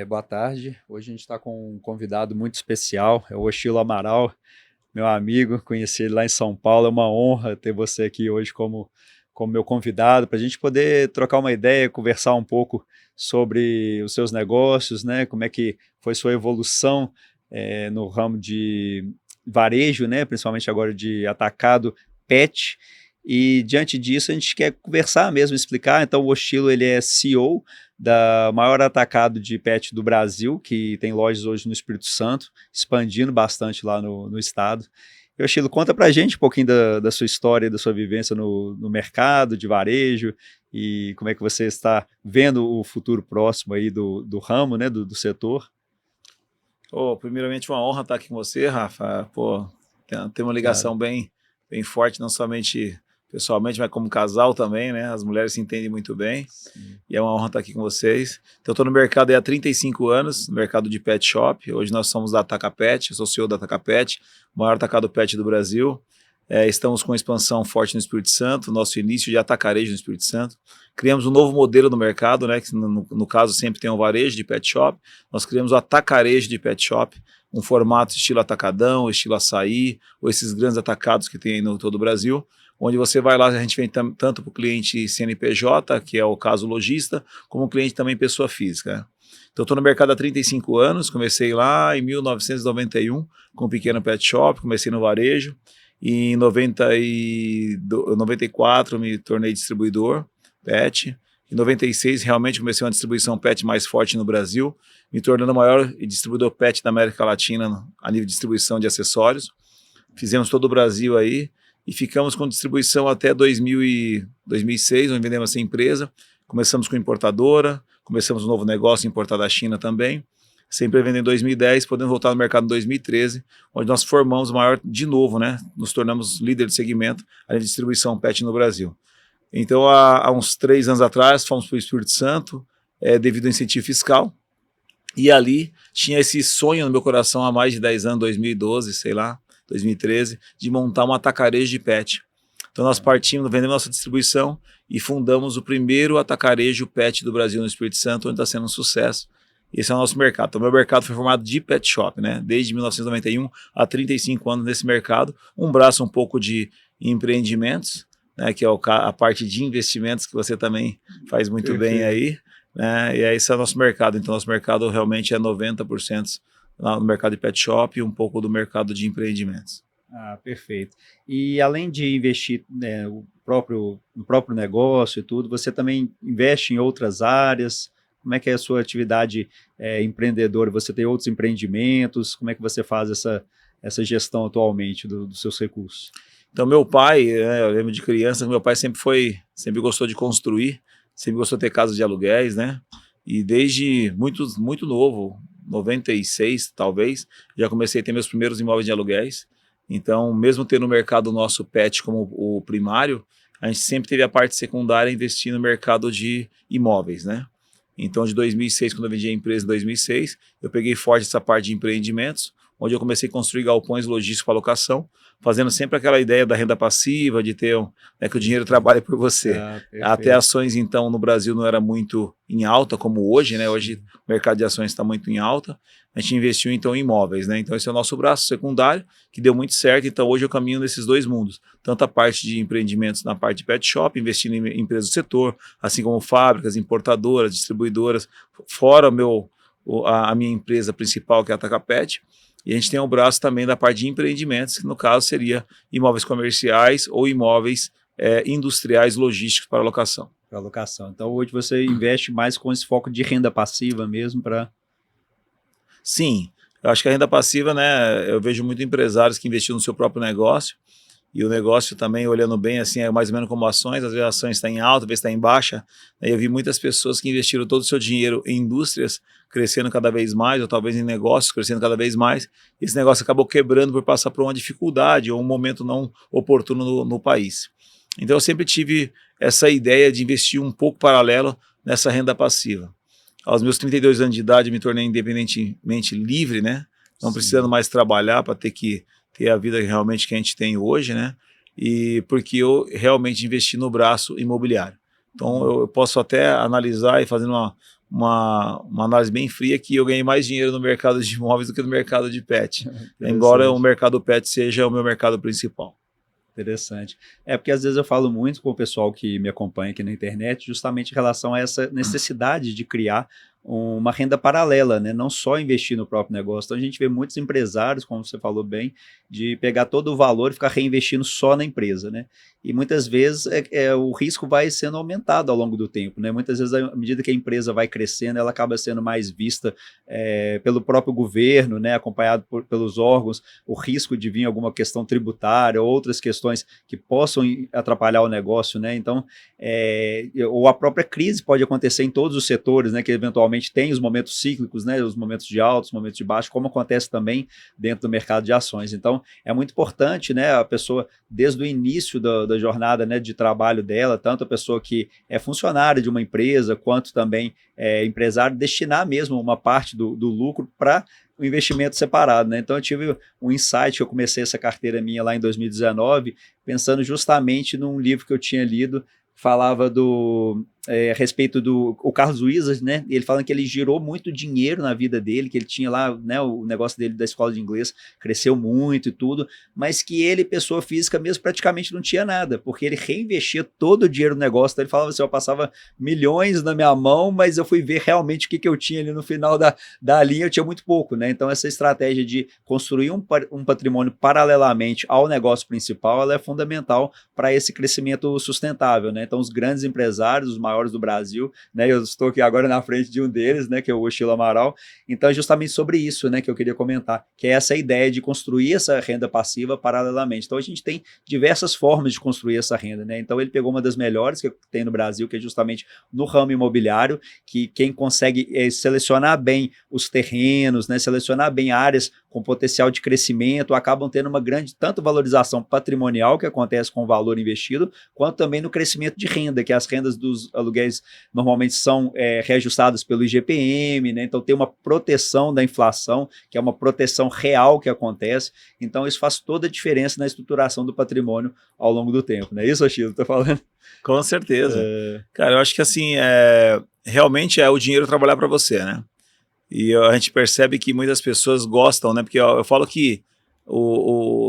Boa tarde. Hoje a gente está com um convidado muito especial, é o Oshilo Amaral, meu amigo. Conheci ele lá em São Paulo. É uma honra ter você aqui hoje como meu convidado, para a gente poder trocar uma ideia, conversar um pouco sobre os seus negócios, né? Como é que foi sua evolução no ramo de varejo, né? Principalmente agora de atacado pet. E diante disso a gente quer conversar mesmo, explicar. Então o Oshilo, ele é CEO da maior atacado de pet do Brasil, que tem lojas hoje no Espírito Santo, expandindo bastante lá no estado. E, Chilo, conta pra gente um pouquinho da sua história, da sua vivência no mercado de varejo e como é que você está vendo o futuro próximo aí do ramo, né, do setor. Primeiramente, uma honra estar aqui com você, Rafa. Pô, tem uma Claro. ligação bem forte, não somente pessoalmente, mas como casal também, né? As mulheres se entendem muito bem Sim. e é uma honra estar aqui com vocês. Então, eu estou no mercado há 35 anos, no mercado de pet shop. Hoje nós somos da Ataca Pet, eu sou CEO da Ataca Pet, o maior atacado pet do Brasil. Estamos com expansão forte no Espírito Santo, nosso início de atacarejo no Espírito Santo. Criamos um novo modelo no mercado, né, que no caso sempre tem um varejo de pet shop. Nós criamos o atacarejo de pet shop, um formato estilo atacadão, estilo açaí, ou esses grandes atacados que tem no todo o Brasil, onde você vai lá, a gente vem tanto para o cliente CNPJ, que é o caso lojista, como o cliente também pessoa física, né? Então, estou no mercado há 35 anos, comecei lá em 1991 com um pequeno pet shop, comecei no varejo, e em 94 me tornei distribuidor pet. Em 96 realmente comecei uma distribuição pet mais forte no Brasil, me tornando o maior distribuidor pet da América Latina a nível de distribuição de acessórios. Fizemos todo o Brasil aí e ficamos com distribuição até 2006, onde vendemos essa empresa. Começamos com importadora, começamos um novo negócio importado da China também. Sempre vendendo em 2010, podemos voltar no mercado em 2013, onde nós formamos o maior, de novo, né? Nos tornamos líder de segmento a distribuição pet no Brasil. Então, há uns 3 anos atrás, fomos para o Espírito Santo, devido ao incentivo fiscal, e ali tinha esse sonho no meu coração há mais de 10 anos, 2012, sei lá, 2013, de montar um atacarejo de pet. Então nós partimos, vendemos nossa distribuição e fundamos o primeiro atacarejo pet do Brasil no Espírito Santo, onde está sendo um sucesso. Esse é o nosso mercado. Então, meu mercado foi formado de pet shop, né? Desde 1991 há 35 anos nesse mercado. Um braço um pouco de empreendimentos, né? Que é a parte de investimentos que você também faz muito bem Perfeito. aí, né? E esse é o nosso mercado. Então, nosso mercado realmente é 90% lá no mercado de pet shop e um pouco do mercado de empreendimentos. Ah, perfeito. E além de investir, né, no próprio negócio e tudo, você também investe em outras áreas? Como é que é a sua atividade empreendedora? Você tem outros empreendimentos? Como é que você faz essa gestão atualmente dos seus recursos? Então, meu pai, eu lembro de criança, meu pai sempre gostou de construir, sempre gostou de ter casas de aluguéis, né? E desde muito novo, 96 talvez, já comecei a ter meus primeiros imóveis de aluguéis. Então, mesmo tendo o mercado nosso pet como o primário, a gente sempre teve a parte secundária investir no mercado de imóveis, né? Então, de 2006, quando eu vendi a empresa em 2006, eu peguei forte essa parte de empreendimentos, onde eu comecei a construir galpões logísticos para locação, fazendo sempre aquela ideia da renda passiva, de ter né, que o dinheiro Perfeito. trabalha por você. Ah, Até perfeito. ações, então, no Brasil não era muito em alta como hoje, né? Hoje o mercado de ações está muito em alta. A gente investiu, então, em imóveis, né? Então, esse é o nosso braço secundário, que deu muito certo. Então, hoje eu caminho nesses dois mundos. Tanto a parte de empreendimentos na parte de pet shop, investindo em empresas do setor, assim como fábricas, importadoras, distribuidoras, fora a minha empresa principal, que é a Atacapet. E a gente tem o braço também da parte de empreendimentos, que no caso seria imóveis comerciais ou imóveis industriais logísticos para locação. Para alocação. Então hoje você investe mais com esse foco de renda passiva mesmo para. Sim, eu acho que a renda passiva, né, eu vejo muito empresários que investiram no seu próprio negócio, e o negócio também, olhando bem, assim, é mais ou menos como ações, às vezes a ações está em alta, às vezes está em baixa, né? Eu vi muitas pessoas que investiram todo o seu dinheiro em indústrias, crescendo cada vez mais, ou talvez em negócios, crescendo cada vez mais, e esse negócio acabou quebrando por passar por uma dificuldade, ou um momento não oportuno no país. Então eu sempre tive essa ideia de investir um pouco paralelo nessa renda passiva. Aos meus 32 anos de idade, me tornei independentemente livre, né? Não precisando Sim. mais trabalhar para ter que ter a vida realmente que a gente tem hoje, né? E porque eu realmente investi no braço imobiliário. Então eu posso até analisar e fazer uma análise bem fria que eu ganhei mais dinheiro no mercado de imóveis do que no mercado de pet, embora o mercado pet seja o meu mercado principal. Interessante. É porque às vezes eu falo muito com o pessoal que me acompanha aqui na internet, justamente em relação a essa necessidade de criar uma renda paralela, né? Não só investir no próprio negócio. Então a gente vê muitos empresários, como você falou bem, de pegar todo o valor e ficar reinvestindo só na empresa, né? E muitas vezes o risco vai sendo aumentado ao longo do tempo, né? Muitas vezes, à medida que a empresa vai crescendo, ela acaba sendo mais vista pelo próprio governo, né? Acompanhado pelos órgãos, o risco de vir alguma questão tributária, outras questões que possam atrapalhar o negócio, né? Então, ou a própria crise pode acontecer em todos os setores, né? Que eventualmente tem os momentos cíclicos, né? Os momentos de altos, os momentos de baixo, como acontece também dentro do mercado de ações. Então, é muito importante, né? A pessoa, desde o início da jornada, né, de trabalho dela, tanto a pessoa que é funcionária de uma empresa, quanto também empresário, destinar mesmo uma parte do lucro para o investimento separado, né? Então eu tive um insight, eu comecei essa carteira minha lá em 2019, pensando justamente num livro que eu tinha lido, falava a respeito do o Carlos Wizard, né? E ele falando que ele girou muito dinheiro na vida dele, que ele tinha lá, né, o negócio dele da escola de inglês, cresceu muito e tudo, mas que ele, pessoa física mesmo, praticamente não tinha nada, porque ele reinvestia todo o dinheiro no negócio. Então ele falava assim, eu passava milhões na minha mão, mas eu fui ver realmente o que eu tinha ali no final da linha, eu tinha muito pouco, né? Então essa estratégia de construir um patrimônio paralelamente ao negócio principal, ela é fundamental para esse crescimento sustentável, né? Então os grandes empresários, os maiores do Brasil, né? Eu estou aqui agora na frente de um deles, né? Que é o Oshilo Amaral. Então é justamente sobre isso, né? Que eu queria comentar, que é essa ideia de construir essa renda passiva paralelamente. Então a gente tem diversas formas de construir essa renda, né? Então ele pegou uma das melhores que tem no Brasil, que é justamente no ramo imobiliário, que quem consegue selecionar bem os terrenos, né? Selecionar bem áreas com potencial de crescimento, acabam tendo uma grande tanto valorização patrimonial, que acontece com o valor investido, quanto também no crescimento de renda, que as rendas dos aluguéis normalmente são reajustadas pelo IGPM, né? Então tem uma proteção da inflação, que é uma proteção real que acontece, então isso faz toda a diferença na estruturação do patrimônio ao longo do tempo, não é isso, Achille? Estou falando? Com certeza. Cara, eu acho que assim, realmente é o dinheiro trabalhar para você, né? E a gente percebe que muitas pessoas gostam, né? Porque eu falo que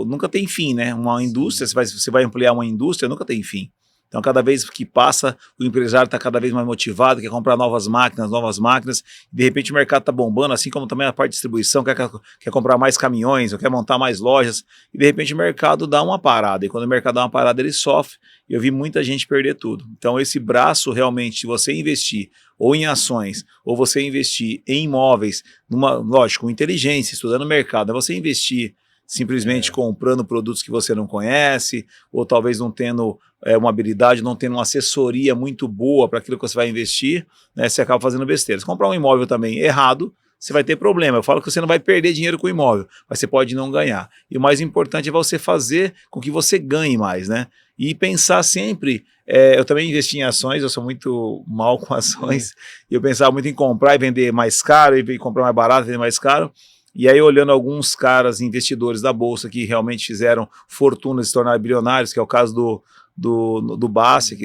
nunca tem fim, né? Uma indústria, você vai ampliar uma indústria, nunca tem fim. Então, cada vez que passa, o empresário está cada vez mais motivado, quer comprar novas máquinas, de repente o mercado está bombando, assim como também a parte de distribuição, quer comprar mais caminhões, ou quer montar mais lojas, e de repente o mercado dá uma parada, e quando o mercado dá uma parada, ele sofre, e eu vi muita gente perder tudo. Então, esse braço, realmente, se você investir ou em ações, ou você investir em imóveis, lógico, com inteligência, estudando o mercado, é você investir simplesmente comprando produtos que você não conhece, ou talvez não tendo uma habilidade, não tendo uma assessoria muito boa para aquilo que você vai investir, né, você acaba fazendo besteira. Se comprar um imóvel também errado, você vai ter problema. Eu falo que você não vai perder dinheiro com o imóvel, mas você pode não ganhar. E o mais importante é você fazer com que você ganhe mais, né? E pensar sempre, eu também investi em ações, eu sou muito mal com ações, e eu pensava muito em comprar e vender mais caro, e comprar mais barato e vender mais caro. E aí, olhando alguns caras, investidores da Bolsa, que realmente fizeram fortuna, se tornaram bilionários, que é o caso do Barsi,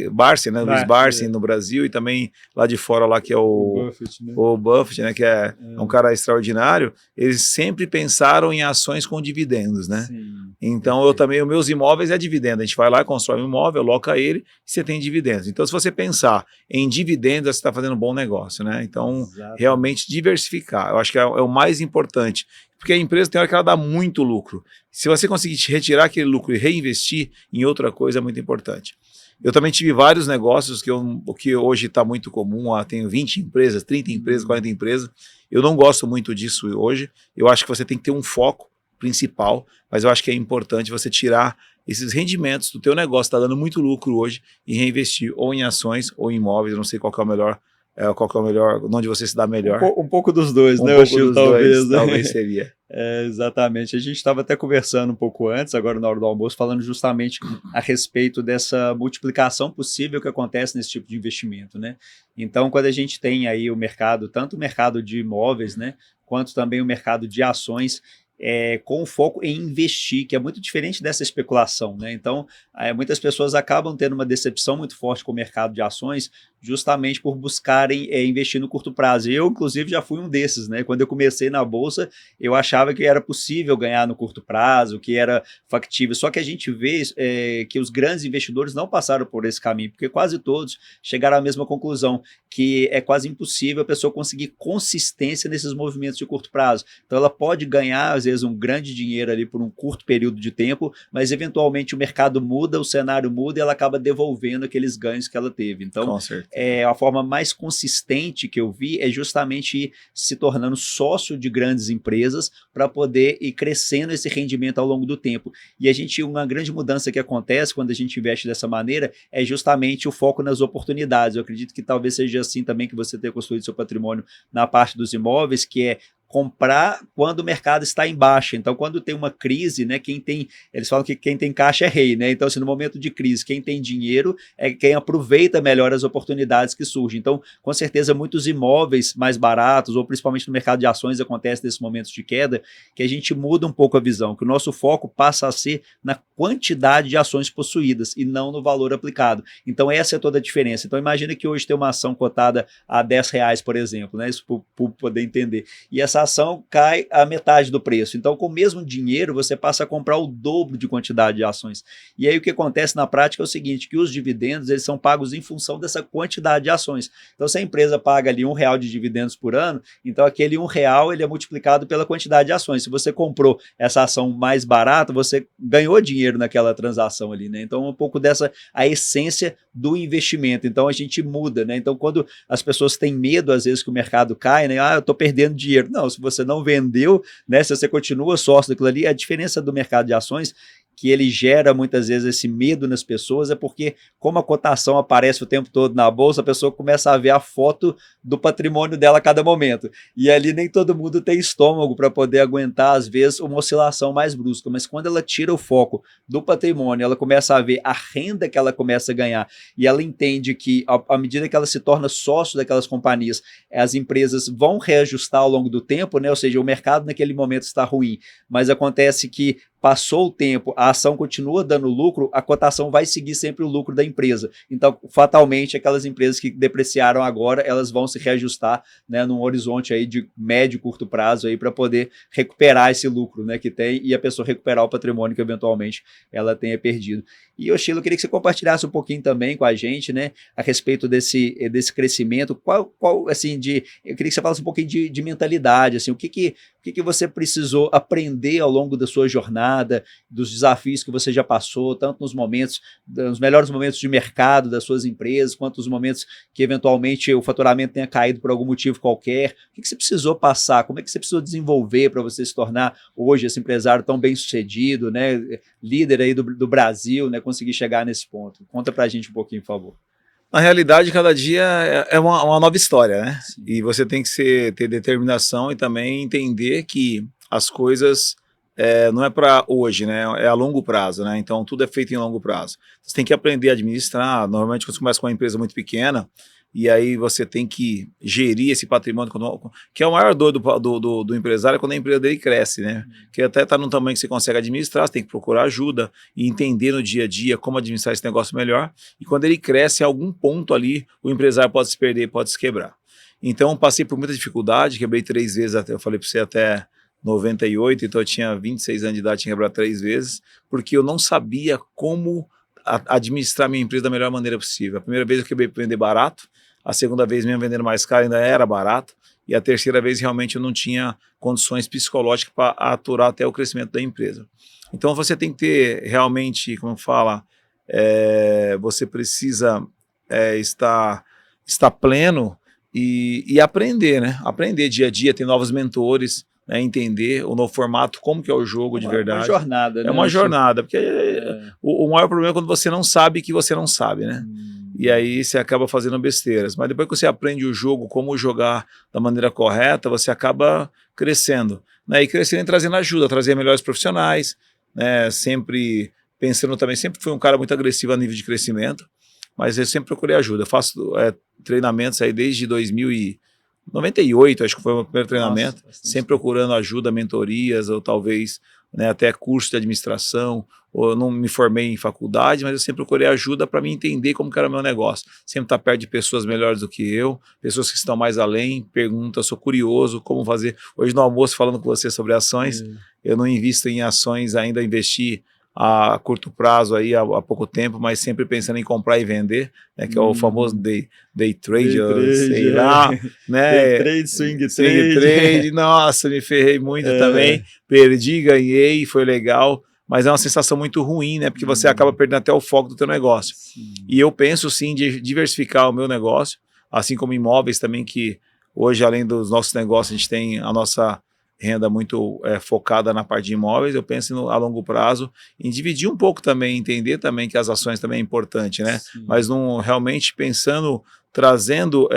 né, Luiz Barsi no Brasil, e também lá de fora, lá que é o Buffett, né? O Buffett, né, que é um cara extraordinário, eles sempre pensaram em ações com dividendos, né? Sim, então, eu também, os meus imóveis é dividendo, a gente vai lá, constrói um imóvel, loca ele, e você tem dividendos. Então, se você pensar em dividendos, você está fazendo um bom negócio, né? Então, realmente diversificar, eu acho que é o mais importante, porque a empresa tem hora que ela dá muito lucro. Se você conseguir retirar aquele lucro e reinvestir em outra coisa, é muito importante. Eu também tive vários negócios que hoje está muito comum, tenho 20 empresas, 30 empresas, 40 empresas. Eu não gosto muito disso hoje. Eu acho que você tem que ter um foco principal, mas eu acho que é importante você tirar esses rendimentos do teu negócio, está dando muito lucro hoje, e reinvestir ou em ações ou em imóveis. Eu não sei qual que é o melhor, onde você se dá melhor. Um pouco dos dois, né, Achille, talvez. Né? Talvez seria. Exatamente. A gente estava até conversando um pouco antes, agora na hora do almoço, falando justamente a respeito dessa multiplicação possível que acontece nesse tipo de investimento, né? Então, quando a gente tem aí o mercado, tanto o mercado de imóveis, né, quanto também o mercado de ações, com foco em investir, que é muito diferente dessa especulação, né? Então, muitas pessoas acabam tendo uma decepção muito forte com o mercado de ações, justamente por buscarem investir no curto prazo. Eu, inclusive, já fui um desses, né? Quando eu comecei na Bolsa, eu achava que era possível ganhar no curto prazo, que era factível. Só que a gente vê que os grandes investidores não passaram por esse caminho, porque quase todos chegaram à mesma conclusão, que é quase impossível a pessoa conseguir consistência nesses movimentos de curto prazo. Então ela pode ganhar, às vezes, um grande dinheiro ali por um curto período de tempo, mas eventualmente o mercado muda, o cenário muda e ela acaba devolvendo aqueles ganhos que ela teve. Então, a forma mais consistente que eu vi é justamente ir se tornando sócio de grandes empresas para poder ir crescendo esse rendimento ao longo do tempo. E uma grande mudança que acontece quando a gente investe dessa maneira é justamente o foco nas oportunidades. Eu acredito que talvez seja assim também que você tenha construído seu patrimônio na parte dos imóveis, que é comprar quando o mercado está em baixa. Então, quando tem uma crise, né, eles falam que quem tem caixa é rei, né? Então, assim, no momento de crise, quem tem dinheiro é quem aproveita melhor as oportunidades que surgem. Então, com certeza, muitos imóveis mais baratos, ou principalmente no mercado de ações, acontece nesses momentos de queda, que a gente muda um pouco a visão, que o nosso foco passa a ser na quantidade de ações possuídas e não no valor aplicado. Então, essa é toda a diferença. Então, imagina que hoje tem uma ação cotada a R$10, por exemplo, né? Isso para poder entender. E essa ação cai a metade do preço. Então, com o mesmo dinheiro, você passa a comprar o dobro de quantidade de ações. E aí o que acontece na prática é o seguinte, que os dividendos eles são pagos em função dessa quantidade de ações. Então, se a empresa paga ali R$1 de dividendos por ano, então aquele R$1 ele é multiplicado pela quantidade de ações. Se você comprou essa ação mais barata, você ganhou dinheiro naquela transação ali, né? Então, um pouco dessa a essência do investimento. Então, a gente muda, né? Então, quando as pessoas têm medo, às vezes, que o mercado cai, né? Eu estou perdendo dinheiro. Não, se você não vendeu, né, se você continua sócio daquilo ali, a diferença do mercado de ações que ele gera muitas vezes esse medo nas pessoas é porque, como a cotação aparece o tempo todo na bolsa, a pessoa começa a ver a foto do patrimônio dela a cada momento. E ali nem todo mundo tem estômago para poder aguentar, às vezes, uma oscilação mais brusca. Mas quando ela tira o foco do patrimônio, ela começa a ver a renda que ela começa a ganhar e ela entende que, à medida que ela se torna sócio daquelas companhias, as empresas vão reajustar ao longo do tempo, né? Ou seja, o mercado naquele momento está ruim, mas acontece que passou o tempo, a ação continua dando lucro, a cotação vai seguir sempre o lucro da empresa. Então, fatalmente, aquelas empresas que depreciaram agora, elas vão se reajustar, né, num horizonte aí de médio e curto prazo aí para poder recuperar esse lucro, né, que tem e a pessoa recuperar o patrimônio que eventualmente ela tenha perdido. E, Yoshilo, eu queria que você compartilhasse um pouquinho também com a gente, né, a respeito desse crescimento. Assim, eu queria que você falasse um pouquinho de mentalidade, assim, o que você precisou aprender ao longo da sua jornada, dos desafios que você já passou, tanto nos melhores momentos de mercado das suas empresas, quanto nos momentos que eventualmente o faturamento tenha caído por algum motivo qualquer. O que você precisou passar? Como é que você precisou desenvolver para você se tornar hoje esse empresário tão bem sucedido, né, líder aí do Brasil, né, conseguir chegar nesse ponto? Conta para a gente um pouquinho, por favor. Na realidade, cada dia é uma nova história, né? Sim. E você tem que ter determinação e também entender que as coisas não é para hoje, né? É a longo prazo, né? Então, tudo é feito em longo prazo. Você tem que aprender a administrar. Normalmente, quando você começa com uma empresa muito pequena, e aí você tem que gerir esse patrimônio, que é o maior dor do empresário, quando a empresa dele cresce, né? Que até está num tamanho que você consegue administrar, você tem que procurar ajuda e entender no dia a dia como administrar esse negócio melhor. E quando ele cresce, em algum ponto ali, o empresário pode se perder, pode se quebrar. Então, passei por muita dificuldade, quebrei 3 vezes, eu falei para você até 98, então eu tinha 26 anos de idade, tinha quebrado 3 vezes, porque eu não sabia como administrar minha empresa da melhor maneira possível. A primeira vez eu quebrei para vender barato, a segunda vez mesmo vendendo mais caro ainda era barato, e a terceira vez realmente eu não tinha condições psicológicas para aturar até o crescimento da empresa. Então você tem que ter realmente, como fala, você precisa estar pleno e aprender, né? Aprender dia a dia, ter novos mentores, né? Entender o novo formato, como que é o jogo de verdade. É uma jornada, né? É uma jornada, porque o maior problema é quando você não sabe que você não sabe, né? E aí você acaba fazendo besteiras. Mas depois que você aprende o jogo, como jogar da maneira correta, você acaba crescendo, né? E crescendo e trazendo ajuda, trazer melhores profissionais, né? Sempre pensando também, sempre fui um cara muito agressivo a nível de crescimento, mas eu sempre procurei ajuda. Eu faço treinamentos aí desde 2000 98, acho que foi o meu primeiro treinamento, Nossa, sempre procurando ajuda, mentorias, ou talvez, né, até curso de administração, ou eu não me formei em faculdade, mas eu sempre procurei ajuda para me entender como que era o meu negócio. Sempre estar perto de pessoas melhores do que eu, pessoas que estão mais além, perguntas, sou curioso, como fazer. Hoje no almoço, falando com você sobre ações, eu não invisto em ações, ainda investi a curto prazo aí há pouco tempo, mas sempre pensando em comprar e vender, né, que é o famoso day trade, sei lá, Day né, trade, swing swing trade. trade, nossa, me ferrei muito também, perdi, ganhei, foi legal, mas é uma sensação muito ruim, né, porque você acaba perdendo até o foco do teu negócio. Sim. E eu penso sim de diversificar o meu negócio, assim como imóveis também, que hoje, além dos nossos negócios, a gente tem a nossa renda muito focada na parte de imóveis. Eu penso a longo prazo em dividir um pouco também, entender também que as ações também é importante, né? Sim. Mas não realmente pensando, trazendo,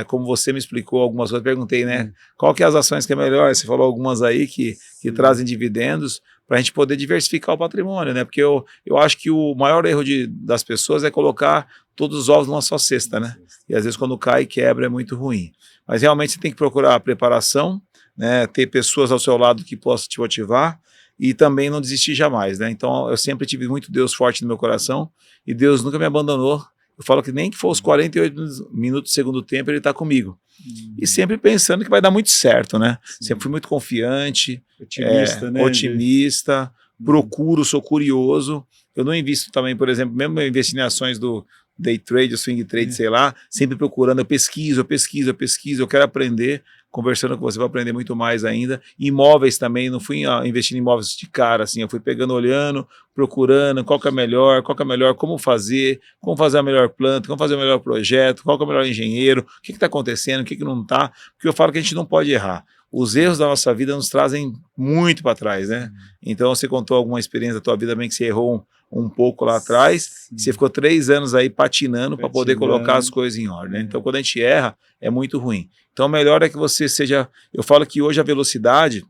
como você me explicou algumas coisas, perguntei, né? Qual que é as ações que é melhor? Você falou algumas aí que trazem dividendos para a gente poder diversificar o patrimônio, né? Porque eu acho que o maior erro das pessoas é colocar todos os ovos numa só cesta, né? E às vezes quando cai e quebra é muito ruim. Mas realmente você tem que procurar a preparação, né, ter pessoas ao seu lado que possam te motivar e também não desistir jamais, né? Então eu sempre tive muito Deus forte no meu coração e Deus nunca me abandonou. Eu falo que nem que for os 48 minutos do segundo tempo, ele está comigo. E sempre pensando que vai dar muito certo, né? Sempre fui muito confiante, Otimista, né? Otimista, procuro, sou curioso. Eu não invisto também, por exemplo, mesmo eu investi em ações do day trade, o swing trade, sei lá, sempre procurando, eu pesquiso, eu quero aprender. Conversando com você, vou aprender muito mais ainda. Imóveis também, não fui investindo em imóveis de cara, assim, eu fui pegando, olhando, procurando qual que é melhor, como fazer a melhor planta, como fazer o melhor projeto, qual que é o melhor engenheiro, o que está acontecendo, o que não está, porque eu falo que a gente não pode errar. Os erros da nossa vida nos trazem muito para trás, né? Então você contou alguma experiência da tua vida bem que você errou um pouco lá atrás, você ficou 3 anos aí patinando para poder colocar as coisas em ordem, né? Então quando a gente erra, é muito ruim. Então o melhor é que você seja, eu falo que hoje a velocidade,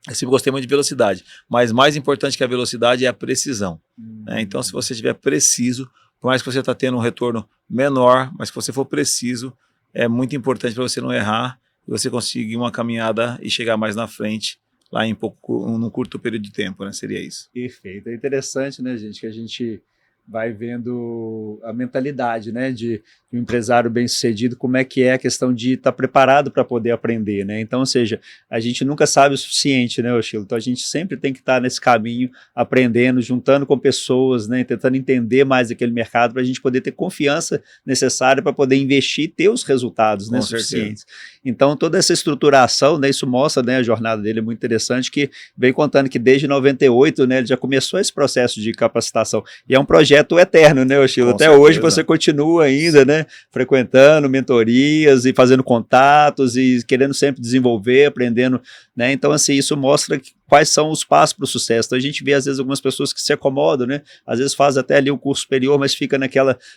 eu sempre gostei muito de velocidade, mas mais importante que a velocidade é a precisão, né? Então se você estiver preciso, por mais que você está tendo um retorno menor, mas se você for preciso, é muito importante para você não errar e você conseguir uma caminhada e chegar mais na frente, lá em num curto período de tempo, né? Seria isso. Perfeito. É interessante, né, gente, que a gente vai vendo a mentalidade, né, de um empresário bem-sucedido, como é que é a questão de estar preparado para poder aprender, né? Então, ou seja, a gente nunca sabe o suficiente, né, Ochilo? Então a gente sempre tem que estar nesse caminho, aprendendo, juntando com pessoas, né, tentando entender mais aquele mercado para a gente poder ter confiança necessária para poder investir e ter os resultados, né, suficientes. Então toda essa estruturação, né, isso mostra, né, a jornada dele é muito interessante, que vem contando que desde 98, né, ele já começou esse processo de capacitação e é um projeto eterno, né, Ochilo? Até certeza. Hoje você continua ainda, né, frequentando mentorias e fazendo contatos e querendo sempre desenvolver, aprendendo, né? Então, assim, isso mostra quais são os passos para o sucesso. Então, a gente vê, às vezes, algumas pessoas que se acomodam, né? Às vezes faz até ali um curso superior, mas fica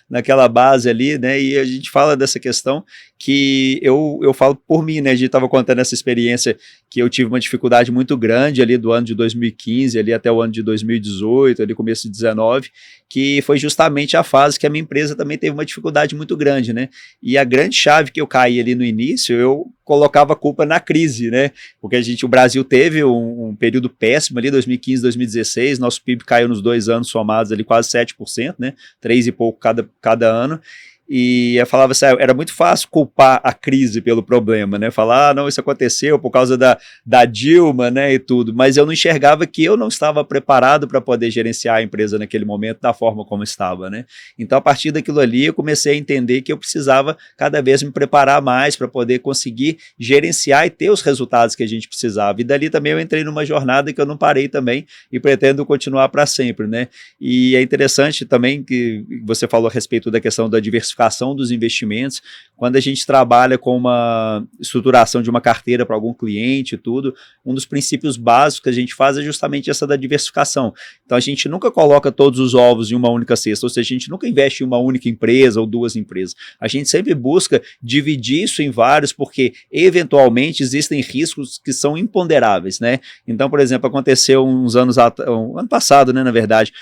naquela base ali, né? E a gente fala dessa questão que eu falo por mim, né? A gente estava contando essa experiência que eu tive uma dificuldade muito grande ali do ano de 2015, ali até o ano de 2018, ali começo de 19, que foi justamente a fase que a minha empresa também teve uma dificuldade muito grande, né? E a grande chave que eu caí ali no início, eu colocava a culpa na crise, né? Porque o Brasil teve um período péssimo ali, 2015, 2016, nosso PIB caiu nos 2 anos somados ali quase 7%, né? 3 e pouco cada ano. E eu falava assim, era muito fácil culpar a crise pelo problema, né? Falar, não, isso aconteceu por causa da Dilma, né, e tudo, mas eu não enxergava que eu não estava preparado para poder gerenciar a empresa naquele momento da forma como estava, né? Então, a partir daquilo ali, eu comecei a entender que eu precisava cada vez me preparar mais para poder conseguir gerenciar e ter os resultados que a gente precisava. E dali também eu entrei numa jornada que eu não parei também e pretendo continuar para sempre, né? E é interessante também que você falou a respeito da questão da diversificação dos investimentos, quando a gente trabalha com uma estruturação de uma carteira para algum cliente e tudo, um dos princípios básicos que a gente faz é justamente essa da diversificação. Então a gente nunca coloca todos os ovos em uma única cesta, ou seja, a gente nunca investe em uma única empresa ou 2 empresas. A gente sempre busca dividir isso em vários, porque eventualmente existem riscos que são imponderáveis, né? Então, por exemplo, aconteceu um ano passado, né, na verdade,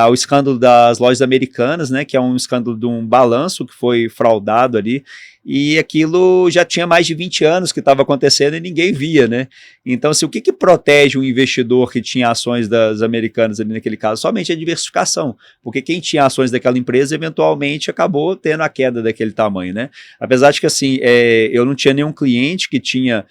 o escândalo das lojas americanas, né, que é um escândalo de um balanço que foi fraudado ali, e aquilo já tinha mais de 20 anos que estava acontecendo e ninguém via, né? Então, assim, o que protege um investidor que tinha ações das americanas ali naquele caso? Somente a diversificação, porque quem tinha ações daquela empresa eventualmente acabou tendo a queda daquele tamanho, né? Apesar de que, assim, eu não tinha nenhum cliente que tinha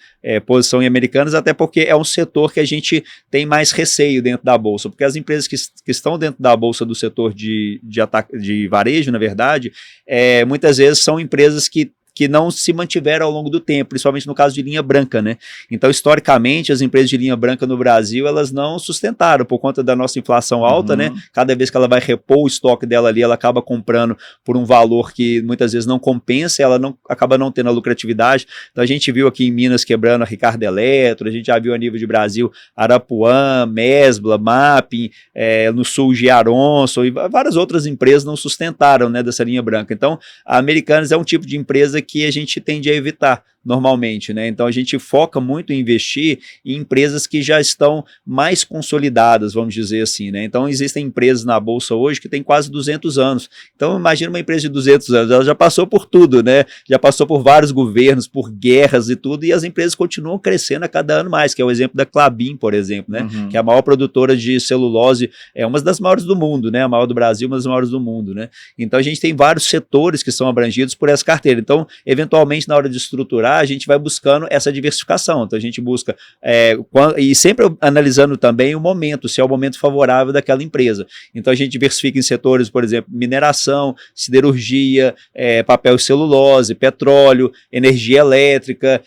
posição em americanas, até porque é um setor que a gente tem mais receio dentro da bolsa, porque as empresas que estão dentro da bolsa do setor de varejo, na verdade, muitas vezes são empresas que não se mantiveram ao longo do tempo, principalmente no caso de linha branca, né? Então, historicamente, as empresas de linha branca no Brasil, elas não sustentaram por conta da nossa inflação alta, né? Cada vez que ela vai repor o estoque dela ali, ela acaba comprando por um valor que muitas vezes não compensa, ela acaba não tendo a lucratividade. Então, a gente viu aqui em Minas quebrando a Ricardo Eletro, a gente já viu a nível de Brasil Arapuã, Mesbla, Mapping, no sul Giaronso e várias outras empresas não sustentaram, né, dessa linha branca. Então, a Americanas é um tipo de empresa que a gente tende a evitar normalmente, né? Então a gente foca muito em investir em empresas que já estão mais consolidadas, vamos dizer assim, né? Então existem empresas na bolsa hoje que têm quase 200 anos. Então imagina uma empresa de 200 anos, ela já passou por tudo, né? Já passou por vários governos, por guerras e tudo, e as empresas continuam crescendo a cada ano mais, que é o exemplo da Klabin, por exemplo, né? Que é a maior produtora de celulose, uma das maiores do mundo, né? A maior do Brasil, uma das maiores do mundo, né? Então a gente tem vários setores que são abrangidos por essa carteira. Então, eventualmente, na hora de estruturar, a gente vai buscando essa diversificação. Então a gente busca, e sempre analisando também o momento, se é o momento favorável daquela empresa. Então a gente diversifica em setores, por exemplo, mineração, siderurgia, papel e celulose, petróleo, energia elétrica,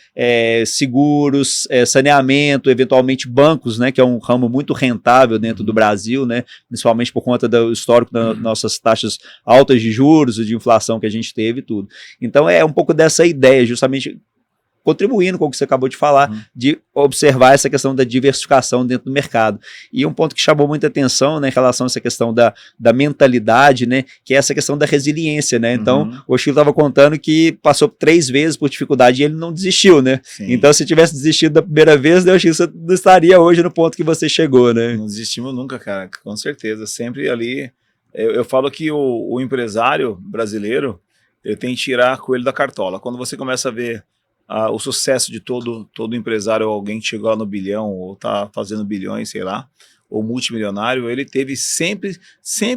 seguros, saneamento, eventualmente bancos, né, que é um ramo muito rentável dentro do Brasil, né, principalmente por conta do histórico das nossas taxas altas de juros e de inflação que a gente teve e tudo. Então é um pouco dessa ideia, justamente contribuindo com o que você acabou de falar, de observar essa questão da diversificação dentro do mercado. E um ponto que chamou muita atenção, né, em relação a essa questão da mentalidade, né, que é essa questão da resiliência, né? Então, o Chico estava contando que passou 3 vezes por dificuldade e ele não desistiu, né? Sim. Então, se tivesse desistido da primeira vez, né, o Chico, você não estaria hoje no ponto que você chegou, né? Não desistimos nunca, cara, com certeza. Sempre ali, eu falo que o empresário brasileiro, ele tem que tirar coelho da cartola. Quando você começa a ver o sucesso de todo empresário, ou alguém que chegou lá no bilhão, ou está fazendo bilhões, sei lá, ou multimilionário, ele teve sempre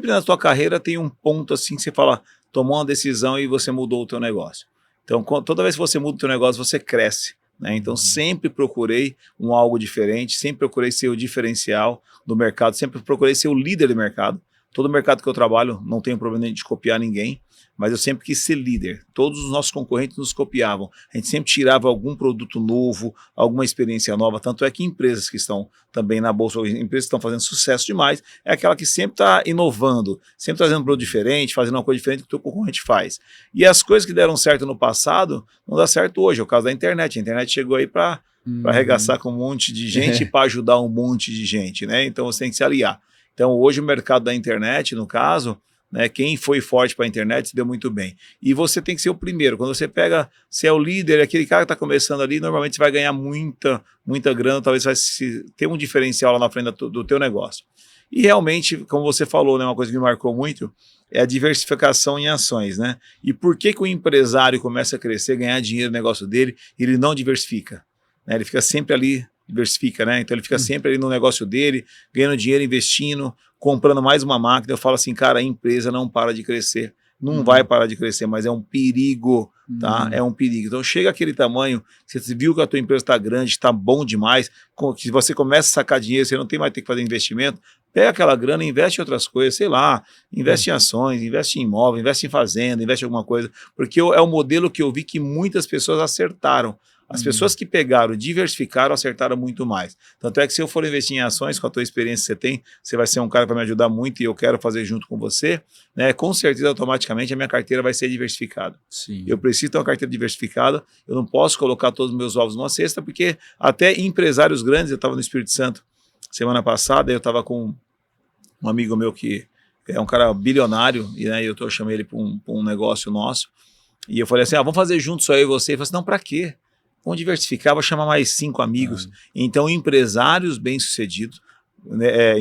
na sua carreira tem um ponto assim que você fala, tomou uma decisão e você mudou o teu negócio. Então, toda vez que você muda o teu negócio, você cresce, né? Então, sempre procurei algo diferente, sempre procurei ser o diferencial do mercado, sempre procurei ser o líder do mercado. Todo mercado que eu trabalho, não tenho problema de copiar ninguém, mas eu sempre quis ser líder. Todos os nossos concorrentes nos copiavam. A gente sempre tirava algum produto novo, alguma experiência nova. Tanto é que empresas que estão também na bolsa, empresas que estão fazendo sucesso demais, é aquela que sempre está inovando, sempre trazendo um produto diferente, fazendo uma coisa diferente do que o teu concorrente faz. E as coisas que deram certo no passado, não dá certo hoje. É o caso da internet. A internet chegou aí para arregaçar com um monte de gente e para ajudar um monte de gente, né? Então você tem que se aliar. Então hoje o mercado da internet, no caso, né, quem foi forte para a internet se deu muito bem. E você tem que ser o primeiro. Quando você pega, você é o líder, aquele cara que está começando ali, normalmente você vai ganhar muita grana, talvez vai ter um diferencial lá na frente do teu negócio. E realmente, como você falou, né, uma coisa que me marcou muito é a diversificação em ações, né? E por que o empresário começa a crescer, ganhar dinheiro no negócio dele, e ele não diversifica? Né? Ele fica sempre ali, diversifica, né? Então ele fica sempre ali no negócio dele, ganhando dinheiro, investindo, comprando mais uma máquina. Eu falo assim, cara, a empresa não para de crescer, não vai parar de crescer, mas é um perigo, tá? É um perigo. Então chega aquele tamanho, você viu que a tua empresa está grande, está bom demais, que você começa a sacar dinheiro, você não tem mais que fazer investimento, pega aquela grana e investe em outras coisas, sei lá, investe em ações, investe em imóvel, investe em fazenda, investe em alguma coisa, porque é o modelo que eu vi que muitas pessoas acertaram. As pessoas que pegaram, diversificaram, acertaram muito mais. Tanto é que se eu for investir em ações, com a tua experiência que você tem, você vai ser um cara para me ajudar muito e eu quero fazer junto com você, né? Com certeza, automaticamente, a minha carteira vai ser diversificada. Sim. Eu preciso ter uma carteira diversificada, eu não posso colocar todos os meus ovos numa cesta, porque até empresários grandes, eu estava no Espírito Santo semana passada, eu estava com um amigo meu que é um cara bilionário, e né, eu chamei ele para um negócio nosso, e eu falei assim, vamos fazer junto isso aí e você. Ele falou assim, não, para quê? Vamos diversificar, vou chamar mais 5 amigos. Então, empresários bem-sucedidos, né,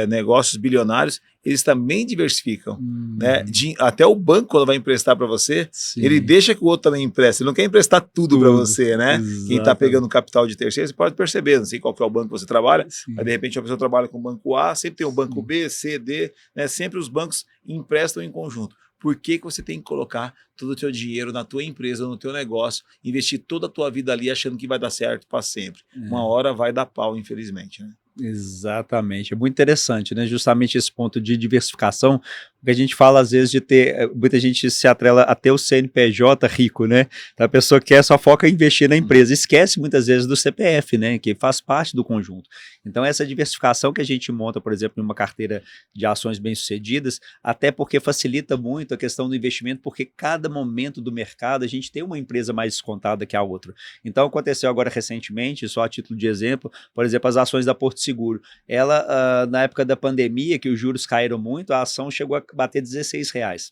negócios bilionários, eles também diversificam. Né? Até o banco, quando vai emprestar para você, sim, ele deixa que o outro também empreste. Ele não quer emprestar tudo para você, né? Exatamente. Quem está pegando capital de terceiro, você pode perceber, não sei qual que é o banco que você trabalha, Sim. mas de repente a pessoa trabalha com o banco A, sempre tem o banco B, C, D, né? Sempre os bancos emprestam em conjunto. Por que você tem que colocar todo o teu dinheiro na tua empresa, no teu negócio, investir toda a tua vida ali achando que vai dar certo para sempre? Uma hora vai dar pau, infelizmente, né? Exatamente, é muito interessante, né? Justamente esse ponto de diversificação, porque a gente fala às vezes de ter, muita gente se atrela a ter o CNPJ rico, né? Então a pessoa quer, só foca em investir na empresa, esquece muitas vezes do CPF, né? Que faz parte do conjunto. Então essa diversificação que a gente monta, por exemplo, em uma carteira de ações bem-sucedidas, até porque facilita muito a questão do investimento, porque cada momento do mercado a gente tem uma empresa mais descontada que a outra. Então aconteceu agora recentemente, só a título de exemplo, por exemplo, as ações da Porto Seguro. Ela, na época da pandemia, que os juros caíram muito, a ação chegou a bater R$16.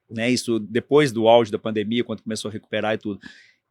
Né? Isso depois do auge da pandemia, quando começou a recuperar e tudo.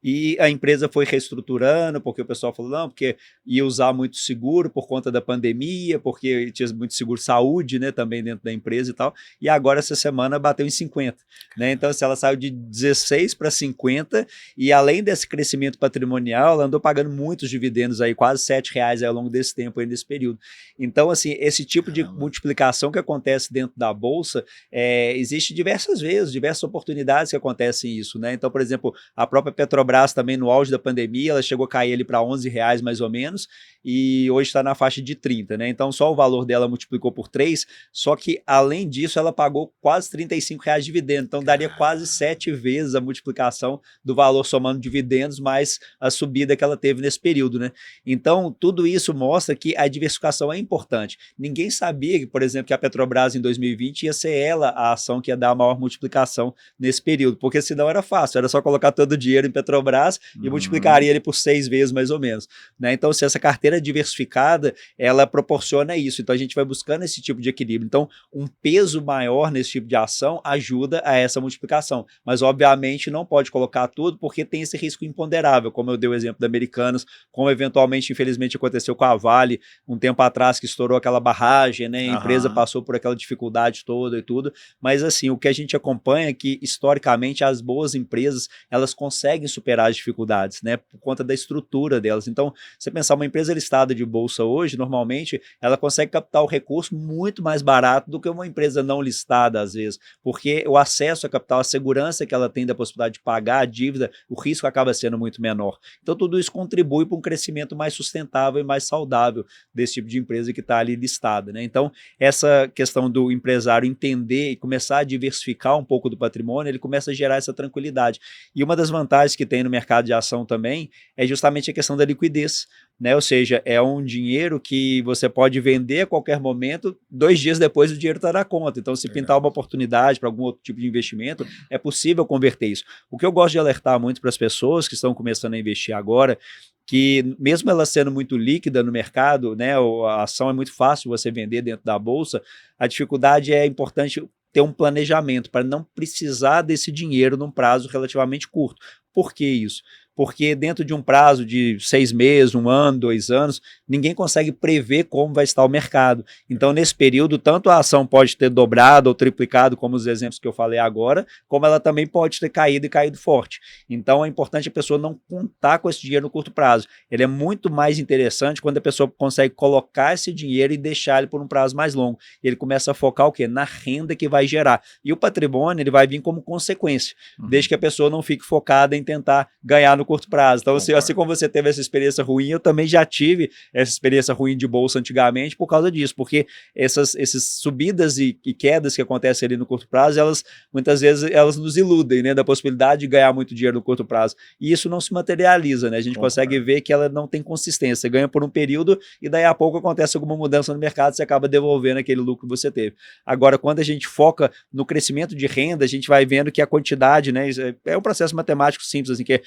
E a empresa foi reestruturando, porque o pessoal falou, não, porque ia usar muito seguro por conta da pandemia, porque tinha muito seguro saúde, né, também dentro da empresa e tal, e agora essa semana bateu em 50, né, então se ela saiu de 16 para 50, e além desse crescimento patrimonial, ela andou pagando muitos dividendos aí, quase R$7 aí ao longo desse tempo, aí nesse período. Então, assim, esse tipo de multiplicação que acontece dentro da Bolsa, existe diversas vezes, diversas oportunidades que acontecem isso, né, então, por exemplo, a própria Petrobras também no auge da pandemia, ela chegou a cair ali para R$11 mais ou menos, e hoje está na faixa de 30, né? Então só o valor dela multiplicou por 3, só que além disso ela pagou quase R$35 de dividendo, então daria quase 7 vezes a multiplicação do valor somando dividendos mais a subida que ela teve nesse período, né? Então tudo isso mostra que a diversificação é importante. Ninguém sabia que, por exemplo, que a Petrobras em 2020 ia ser ela a ação que ia dar a maior multiplicação nesse período, porque senão era fácil, era só colocar todo o dinheiro em Petrobras e multiplicaria ele por 6 vezes mais ou menos, né? Então, se essa carteira diversificada, ela proporciona isso, então a gente vai buscando esse tipo de equilíbrio. Então, um peso maior nesse tipo de ação ajuda a essa multiplicação, mas obviamente não pode colocar tudo, porque tem esse risco imponderável, como eu dei o exemplo da Americanas, como eventualmente, infelizmente, aconteceu com a Vale, um tempo atrás que estourou aquela barragem, né? A empresa passou por aquela dificuldade toda e tudo, mas assim, o que a gente acompanha é que, historicamente, as boas empresas, elas conseguem superar as dificuldades, né, por conta da estrutura delas. Então, você pensar uma empresa listada de bolsa hoje, normalmente, ela consegue captar o recurso muito mais barato do que uma empresa não listada, às vezes, porque o acesso a capital, a segurança que ela tem da possibilidade de pagar a dívida, o risco acaba sendo muito menor. Então, tudo isso contribui para um crescimento mais sustentável e mais saudável desse tipo de empresa que está ali listada, né? Então, essa questão do empresário entender e começar a diversificar um pouco do patrimônio, ele começa a gerar essa tranquilidade. E uma das vantagens que tem no mercado de ação também é justamente a questão da liquidez, né? Ou seja, é um dinheiro que você pode vender a qualquer momento, 2 dias depois o dinheiro está na conta. Então, se pintar uma oportunidade para algum outro tipo de investimento, é possível converter isso. O que eu gosto de alertar muito para as pessoas que estão começando a investir agora, que mesmo ela sendo muito líquida no mercado, né, a ação é muito fácil você vender dentro da bolsa, a dificuldade é importante ter um planejamento para não precisar desse dinheiro num prazo relativamente curto. Por que isso? Porque dentro de um prazo de 6 meses, 1 ano, 2 anos, ninguém consegue prever como vai estar o mercado. Então, nesse período, tanto a ação pode ter dobrado ou triplicado, como os exemplos que eu falei agora, como ela também pode ter caído e caído forte. Então, é importante a pessoa não contar com esse dinheiro no curto prazo. Ele é muito mais interessante quando a pessoa consegue colocar esse dinheiro e deixar ele por um prazo mais longo. Ele começa a focar o quê? Na renda que vai gerar. E o patrimônio, ele vai vir como consequência, desde que a pessoa não fique focada em tentar ganhar no curto prazo. Então, assim como você teve essa experiência ruim, eu também já tive essa experiência ruim de bolsa antigamente por causa disso, porque essas subidas e quedas que acontecem ali no curto prazo, elas muitas vezes elas nos iludem, né, da possibilidade de ganhar muito dinheiro no curto prazo. E isso não se materializa, né? A gente consegue ver que ela não tem consistência. Você ganha por um período e daí a pouco acontece alguma mudança no mercado, você acaba devolvendo aquele lucro que você teve. Agora, quando a gente foca no crescimento de renda, a gente vai vendo que a quantidade, né, é um processo matemático simples, assim, que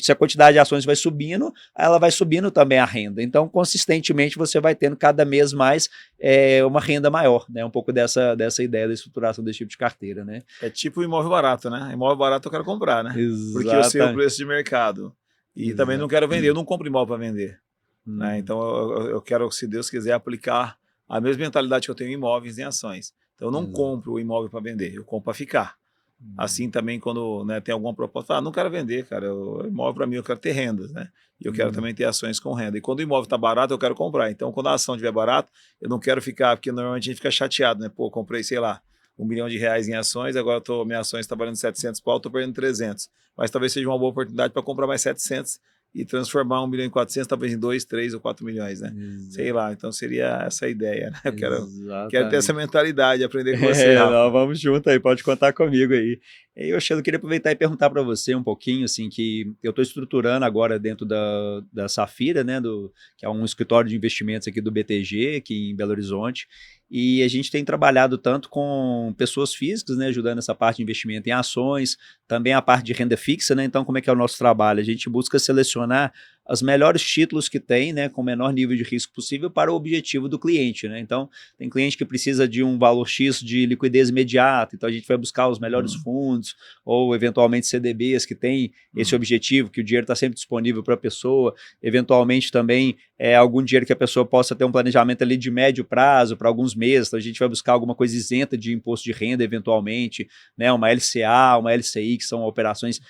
se a quantidade de ações vai subindo, ela vai subindo também a renda. Então, consistentemente, você vai tendo cada mês mais uma renda maior, né? Um pouco dessa ideia da estruturação desse tipo de carteira, né? É tipo imóvel barato, né? Imóvel barato eu quero comprar, né? Exatamente. Porque eu sei o preço de mercado. E também não quero vender, eu não compro imóvel para vender. Né? Então, eu quero, se Deus quiser, aplicar a mesma mentalidade que eu tenho em imóveis e em ações. Então, eu não compro o imóvel para vender, eu compro para ficar. Assim também quando, né, tem alguma proposta, não quero vender, cara, o imóvel para mim eu quero ter rendas, né? E eu quero também ter ações com renda. E quando o imóvel está barato, eu quero comprar. Então, quando a ação estiver barata, eu não quero ficar, porque normalmente a gente fica chateado, né? Pô, comprei, sei lá, R$ 1 milhão em ações, agora minha ações está valendo 700 pau, estou perdendo 300. Mas talvez seja uma boa oportunidade para comprar mais 700 e transformar 1.400.000 talvez em 2, 3 ou 4 milhões, né? Sei lá, então seria essa a ideia, né? Eu quero ter essa Exatamente. mentalidade, aprender com você, Rafa. Não, vamos junto aí, pode contar comigo aí. E eu, Sheila, queria aproveitar e perguntar para você um pouquinho, assim, que eu estou estruturando agora dentro da Safira, né, que é um escritório de investimentos aqui do BTG, aqui em Belo Horizonte, e a gente tem trabalhado tanto com pessoas físicas, né, ajudando essa parte de investimento em ações, também a parte de renda fixa, né, então como é que é o nosso trabalho? A gente busca selecionar os melhores títulos que tem, né, com o menor nível de risco possível para o objetivo do cliente, né, então tem cliente que precisa de um valor X de liquidez imediata, então a gente vai buscar os melhores fundos, ou eventualmente CDBs que tem esse objetivo, que o dinheiro está sempre disponível para a pessoa, eventualmente também algum dinheiro que a pessoa possa ter um planejamento ali de médio prazo, para alguns meses, então a gente vai buscar alguma coisa isenta de imposto de renda eventualmente, né, uma LCA, uma LCI, que são operações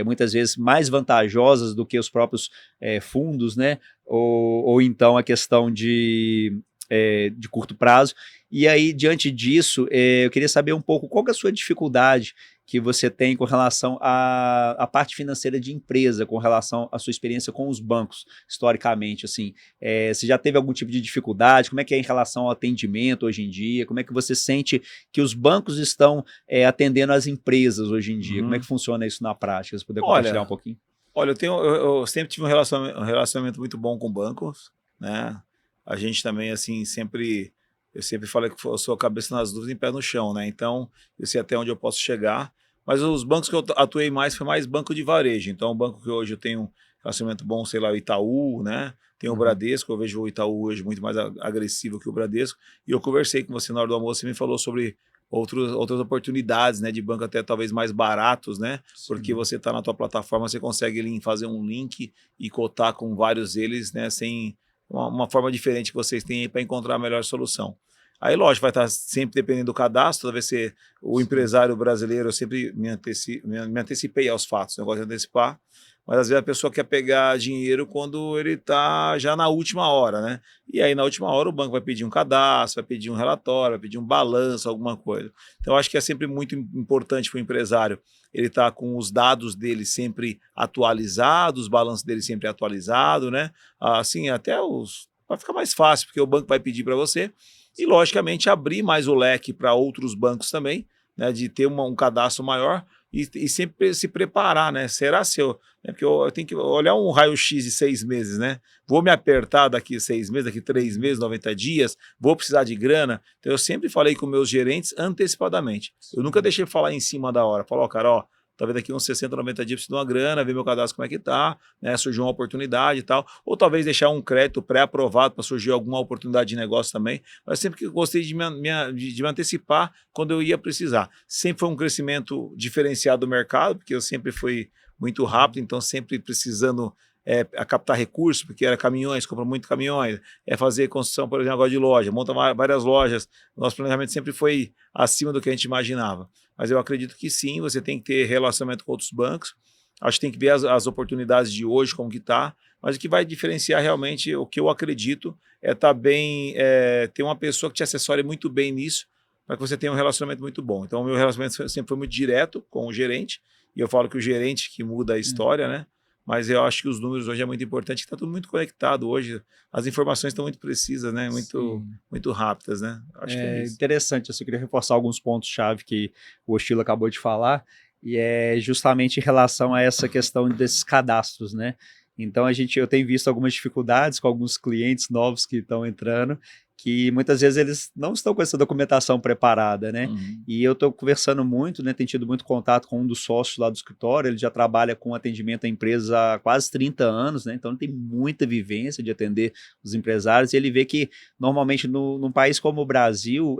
muitas vezes mais vantajosas do que os próprios fundos, né, ou então a questão de curto prazo. E aí, diante disso, eu queria saber um pouco qual que é a sua dificuldade que você tem com relação à parte financeira de empresa, com relação à sua experiência com os bancos, historicamente, assim. Você já teve algum tipo de dificuldade? Como é que é em relação ao atendimento hoje em dia? Como é que você sente que os bancos estão atendendo as empresas hoje em dia? Como é que funciona isso na prática? Se puder compartilhar um Olha, pouquinho. eu sempre tive um relacionamento muito bom com bancos, né? A gente também, assim, eu sempre falei que eu sou a cabeça nas dúvidas e pé no chão, né? Então, eu sei até onde eu posso chegar. Mas os bancos que eu atuei mais foi mais banco de varejo. Então, o banco que hoje eu tenho um relacionamento bom, sei lá, o Itaú, né? Tem o Bradesco, eu vejo o Itaú hoje muito mais agressivo que o Bradesco. E eu conversei com você na hora do almoço, você me falou sobre outras oportunidades, né, de banco até talvez mais baratos, né? Porque você está na tua plataforma, você consegue ali fazer um link e cotar com vários deles, né, sem uma forma diferente que vocês têm para encontrar a melhor solução. Aí, lógico, vai estar sempre dependendo do cadastro, talvez ser o empresário brasileiro, eu sempre me antecipei aos fatos, eu gosto de antecipar, mas às vezes a pessoa quer pegar dinheiro quando ele está já na última hora, né? E aí, na última hora, o banco vai pedir um cadastro, vai pedir um relatório, vai pedir um balanço, alguma coisa. Então, eu acho que é sempre muito importante para o empresário ele estar com os dados dele sempre atualizados, os balanços dele sempre atualizados, né? Assim, até vai ficar mais fácil, porque o banco vai pedir para você, e, logicamente, abrir mais o leque para outros bancos também, né? De ter um cadastro maior e sempre se preparar, né? Será se eu. Né, porque eu tenho que olhar um raio-x de 6 meses, né? Vou me apertar daqui 6 meses, daqui 3 meses, 90 dias, vou precisar de grana. Então, eu sempre falei com meus gerentes antecipadamente. Eu nunca deixei falar em cima da hora. Falou, cara, ó, talvez daqui uns 60, 90 dias preciso de uma grana, ver meu cadastro como é que tá, né? Surgiu uma oportunidade e tal. Ou talvez deixar um crédito pré-aprovado para surgir alguma oportunidade de negócio também. Mas sempre que eu gostei de me antecipar quando eu ia precisar. Sempre foi um crescimento diferenciado do mercado, porque eu sempre fui muito rápido, então sempre precisando a captar recursos, porque era caminhões, compra muito caminhões, fazer construção, por exemplo, agora de loja, monta várias lojas. Nosso planejamento sempre foi acima do que a gente imaginava. Mas eu acredito que sim, você tem que ter relacionamento com outros bancos. Acho que tem que ver as oportunidades de hoje, como que está. Mas o que vai diferenciar realmente, o que eu acredito, ter uma pessoa que te assessore muito bem nisso, para que você tenha um relacionamento muito bom. Então, o meu relacionamento sempre foi muito direto com o gerente, e eu falo que o gerente que muda a história, né? Mas eu acho que os números hoje é muito importante, que está tudo muito conectado hoje. As informações estão muito precisas, né? Muito rápidas, né? Acho que é isso. Interessante, eu queria reforçar alguns pontos-chave que o Ostilo acabou de falar, e é justamente em relação a essa questão desses cadastros, né? Então eu tenho visto algumas dificuldades com alguns clientes novos que estão entrando, que muitas vezes eles não estão com essa documentação preparada, né? E eu estou conversando muito, né? Tenho tido muito contato com um dos sócios lá do escritório, ele já trabalha com atendimento a empresas há quase 30 anos, né? Então ele tem muita vivência de atender os empresários, e ele vê que normalmente num país como o Brasil,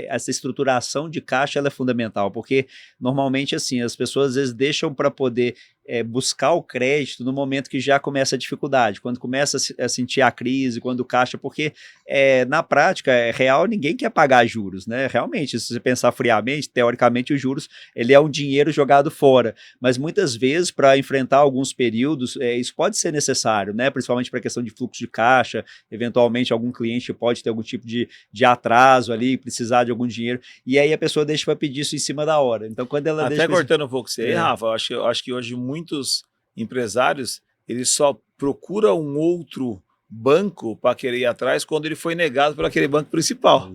essa estruturação de caixa ela é fundamental, porque normalmente assim, as pessoas às vezes deixam para poder buscar o crédito no momento que já começa a dificuldade, quando começa a sentir a crise, quando o caixa, porque na prática, é real, ninguém quer pagar juros, né? Realmente, se você pensar friamente, teoricamente, os juros, ele é um dinheiro jogado fora, mas muitas vezes, para enfrentar alguns períodos, isso pode ser necessário, né? Principalmente para a questão de fluxo de caixa, eventualmente algum cliente pode ter algum tipo de atraso ali, precisar de algum dinheiro, e aí a pessoa deixa para pedir isso em cima da hora. Então, quando ela Até deixa... cortando um pouco você aí, Rafa, eu acho que hoje muitos empresários, eles só procuram um outro banco para querer ir atrás quando ele foi negado por aquele banco principal.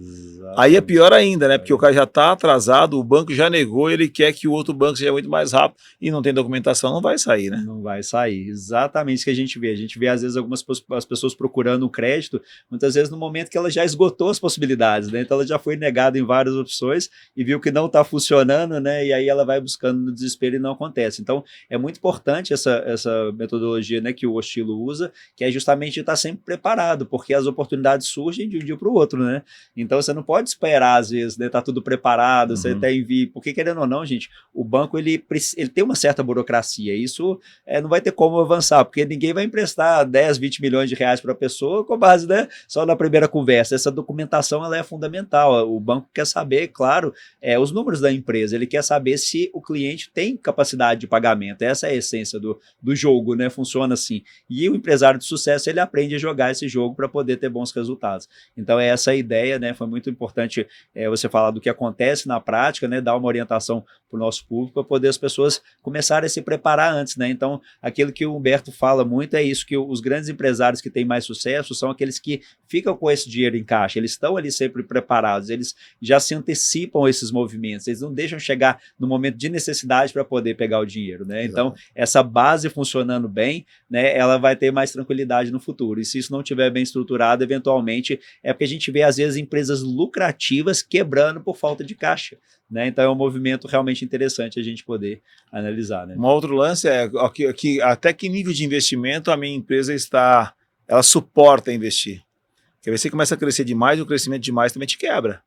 Aí é pior ainda, né? Porque o cara já está atrasado, o banco já negou, ele quer que o outro banco seja muito mais rápido e não tem documentação, não vai sair, né? Não vai sair. Exatamente isso que a gente vê. A gente vê, às vezes, as pessoas procurando um crédito, muitas vezes no momento que ela já esgotou as possibilidades, né? Então ela já foi negada em várias opções e viu que não está funcionando, né? E aí ela vai buscando no desespero e não acontece. Então é muito importante essa metodologia, né, que o Ostilo usa, que é justamente estar sempre preparado, porque as oportunidades surgem de um dia para o outro, né? Então você não pode esperar, às vezes, né? Tá tudo preparado, você até envia, porque querendo ou não, gente, o banco ele tem uma certa burocracia, isso não vai ter como avançar, porque ninguém vai emprestar 10, 20 milhões de reais para a pessoa com base, né, só na primeira conversa. Essa documentação ela é fundamental, o banco quer saber, claro, os números da empresa, ele quer saber se o cliente tem capacidade de pagamento, essa é a essência do jogo, né, funciona assim, e o empresário de sucesso, ele aprende a jogar esse jogo para poder ter bons resultados. Então é essa a ideia, né, foi muito importante você falar do que acontece na prática, né, dar uma orientação para o nosso público, para poder as pessoas começarem a se preparar antes, né? Então, aquilo que o Humberto fala muito é isso, que os grandes empresários que têm mais sucesso são aqueles que ficam com esse dinheiro em caixa, eles estão ali sempre preparados, eles já se antecipam a esses movimentos, eles não deixam chegar no momento de necessidade para poder pegar o dinheiro, né? Então, essa base funcionando bem, né, ela vai ter mais tranquilidade no futuro, e se isso não estiver bem estruturado, eventualmente, é porque a gente vê, às vezes, empresas lucrativas quebrando por falta de caixa, né? Então é um movimento realmente interessante a gente poder analisar, né? Um outro lance é que até que nível de investimento a minha empresa ela suporta investir. Porque você começa a crescer demais, o crescimento demais também te quebra.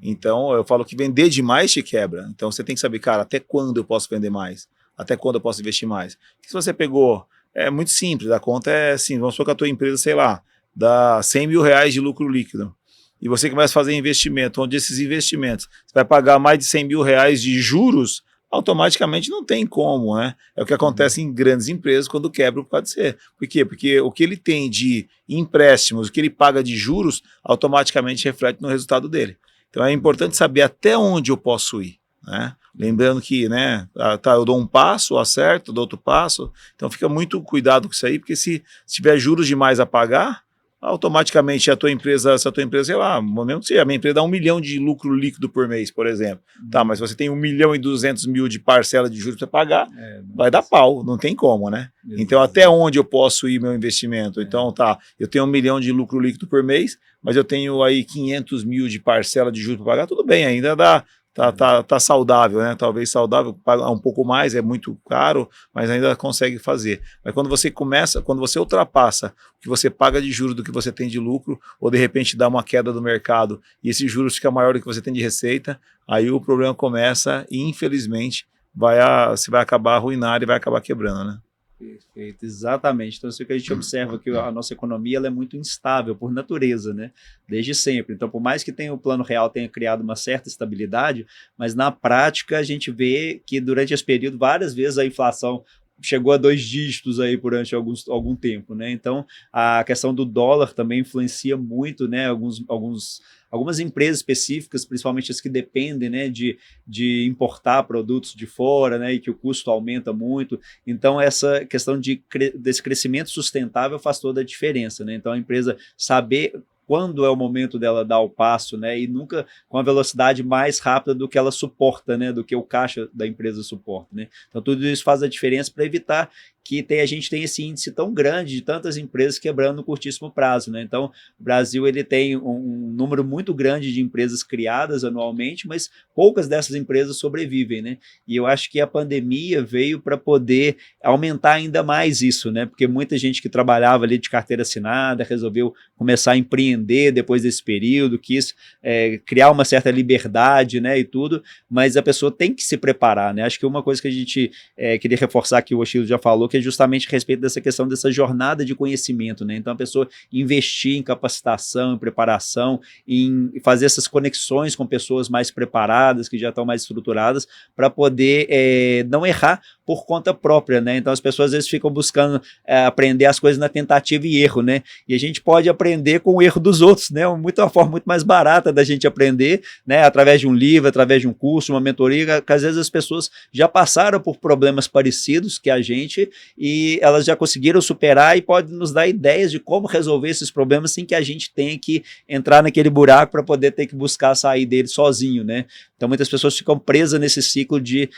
Então eu falo que vender demais te quebra. Então você tem que saber, cara, até quando eu posso vender mais? Até quando eu posso investir mais? Porque se você pegou, é muito simples, a conta é assim, vamos supor que a tua empresa, sei lá, dá 100 mil reais de lucro líquido. E você começa a fazer investimento, onde esses investimentos você vai pagar mais de 100 mil reais de juros, automaticamente não tem como, né? É o que acontece em grandes empresas quando quebra por causa de ser. Por quê? Porque o que ele tem de empréstimos, o que ele paga de juros, automaticamente reflete no resultado dele. Então é importante saber até onde eu posso ir, né? Lembrando que, né, eu dou um passo, acerto, dou outro passo, então fica muito cuidado com isso aí, porque se tiver juros demais a pagar, automaticamente se a tua empresa, sei lá, mesmo que a minha empresa dá 1 milhão de lucro líquido por mês, por exemplo, tá, mas você tem 1 milhão e 200 mil de parcela de juros para pagar, vai dar pau, não tem como, né? Então até onde eu posso ir meu investimento? Então tá, eu tenho 1 milhão de lucro líquido por mês, mas eu tenho aí 500 mil de parcela de juros para pagar, tudo bem, ainda dá. Tá saudável, né? Talvez saudável, pagar um pouco mais, é muito caro, mas ainda consegue fazer. Mas quando você ultrapassa o que você paga de juros do que você tem de lucro, ou de repente dá uma queda do mercado e esses juros ficam maior do que você tem de receita, aí o problema começa e infelizmente você vai acabar arruinado e vai acabar quebrando, né? Perfeito, exatamente. Então, isso que a gente observa que a nossa economia ela é muito instável por natureza, né? Desde sempre. Então, por mais que o Plano Real tenha criado uma certa estabilidade, mas na prática a gente vê que durante esse período, várias vezes a inflação chegou a 2 dígitos aí durante algum tempo, né? Então, a questão do dólar também influencia muito, né? Algumas empresas específicas, principalmente as que dependem, né, de importar produtos de fora, né, e que o custo aumenta muito. Então, essa questão desse crescimento sustentável faz toda a diferença, né? Então, a empresa saber quando é o momento dela dar o passo, né, e nunca com a velocidade mais rápida do que ela suporta, né, do que o caixa da empresa suporta, né. Então tudo isso faz a diferença para evitar que a gente tem esse índice tão grande de tantas empresas quebrando no curtíssimo prazo, né? Então, o Brasil ele tem um número muito grande de empresas criadas anualmente, mas poucas dessas empresas sobrevivem, né? E eu acho que a pandemia veio para poder aumentar ainda mais isso, né? Porque muita gente que trabalhava ali de carteira assinada resolveu começar a empreender depois desse período, quis criar uma certa liberdade, né? E tudo, mas a pessoa tem que se preparar, né? Acho que uma coisa que a gente queria reforçar, que o Ostilo já falou, que que é justamente a respeito dessa questão dessa jornada de conhecimento, né? Então a pessoa investir em capacitação, em preparação, em fazer essas conexões com pessoas mais preparadas, que já estão mais estruturadas, para poder não errar por conta própria, né? Então as pessoas às vezes ficam buscando aprender as coisas na tentativa e erro, né? E a gente pode aprender com o erro dos outros, né? Uma forma muito mais barata da gente aprender, né? Através de um livro, através de um curso, uma mentoria, que às vezes as pessoas já passaram por problemas parecidos que a gente e elas já conseguiram superar e podem nos dar ideias de como resolver esses problemas sem que a gente tenha que entrar naquele buraco para poder ter que buscar sair dele sozinho, né? Então muitas pessoas ficam presas nesse ciclo de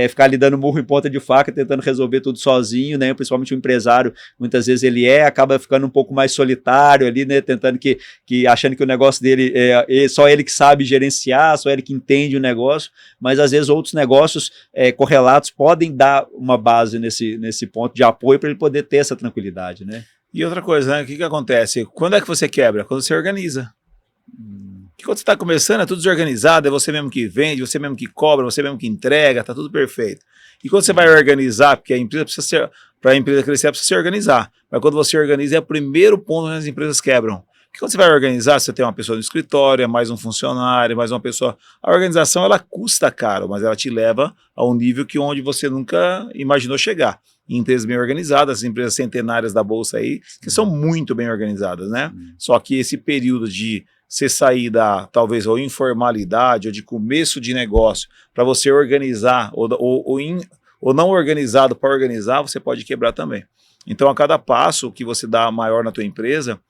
ficar ali dando murro em ponta de faca, tentando resolver tudo sozinho, né? Principalmente o empresário, muitas vezes ele acaba ficando um pouco mais solitário ali, né? Tentando achando que o negócio dele só ele que sabe gerenciar, só ele que entende o negócio, mas às vezes outros negócios correlatos podem dar uma base nesse ponto de apoio para ele poder ter essa tranquilidade, né? E outra coisa, né? O que acontece? Quando é que você quebra? Quando você organiza. Porque quando você está começando, é tudo desorganizado, é você mesmo que vende, você mesmo que cobra, você mesmo que entrega, tá tudo perfeito. E quando você vai organizar, porque a empresa precisa ser, para a empresa crescer, ela precisa se organizar. Mas quando você organiza, é o primeiro ponto onde as empresas quebram. Porque quando você vai organizar, você tem uma pessoa no escritório, mais um funcionário, mais uma pessoa. A organização, ela custa caro, mas ela te leva a um nível onde você nunca imaginou chegar. Em empresas bem organizadas, as empresas centenárias da Bolsa aí, que são muito bem organizadas, né? Só que esse período de você sair da, talvez, ou informalidade, ou de começo de negócio, para você organizar, ou não organizado para organizar, você pode quebrar também. Então, a cada passo que você dá maior na tua empresa,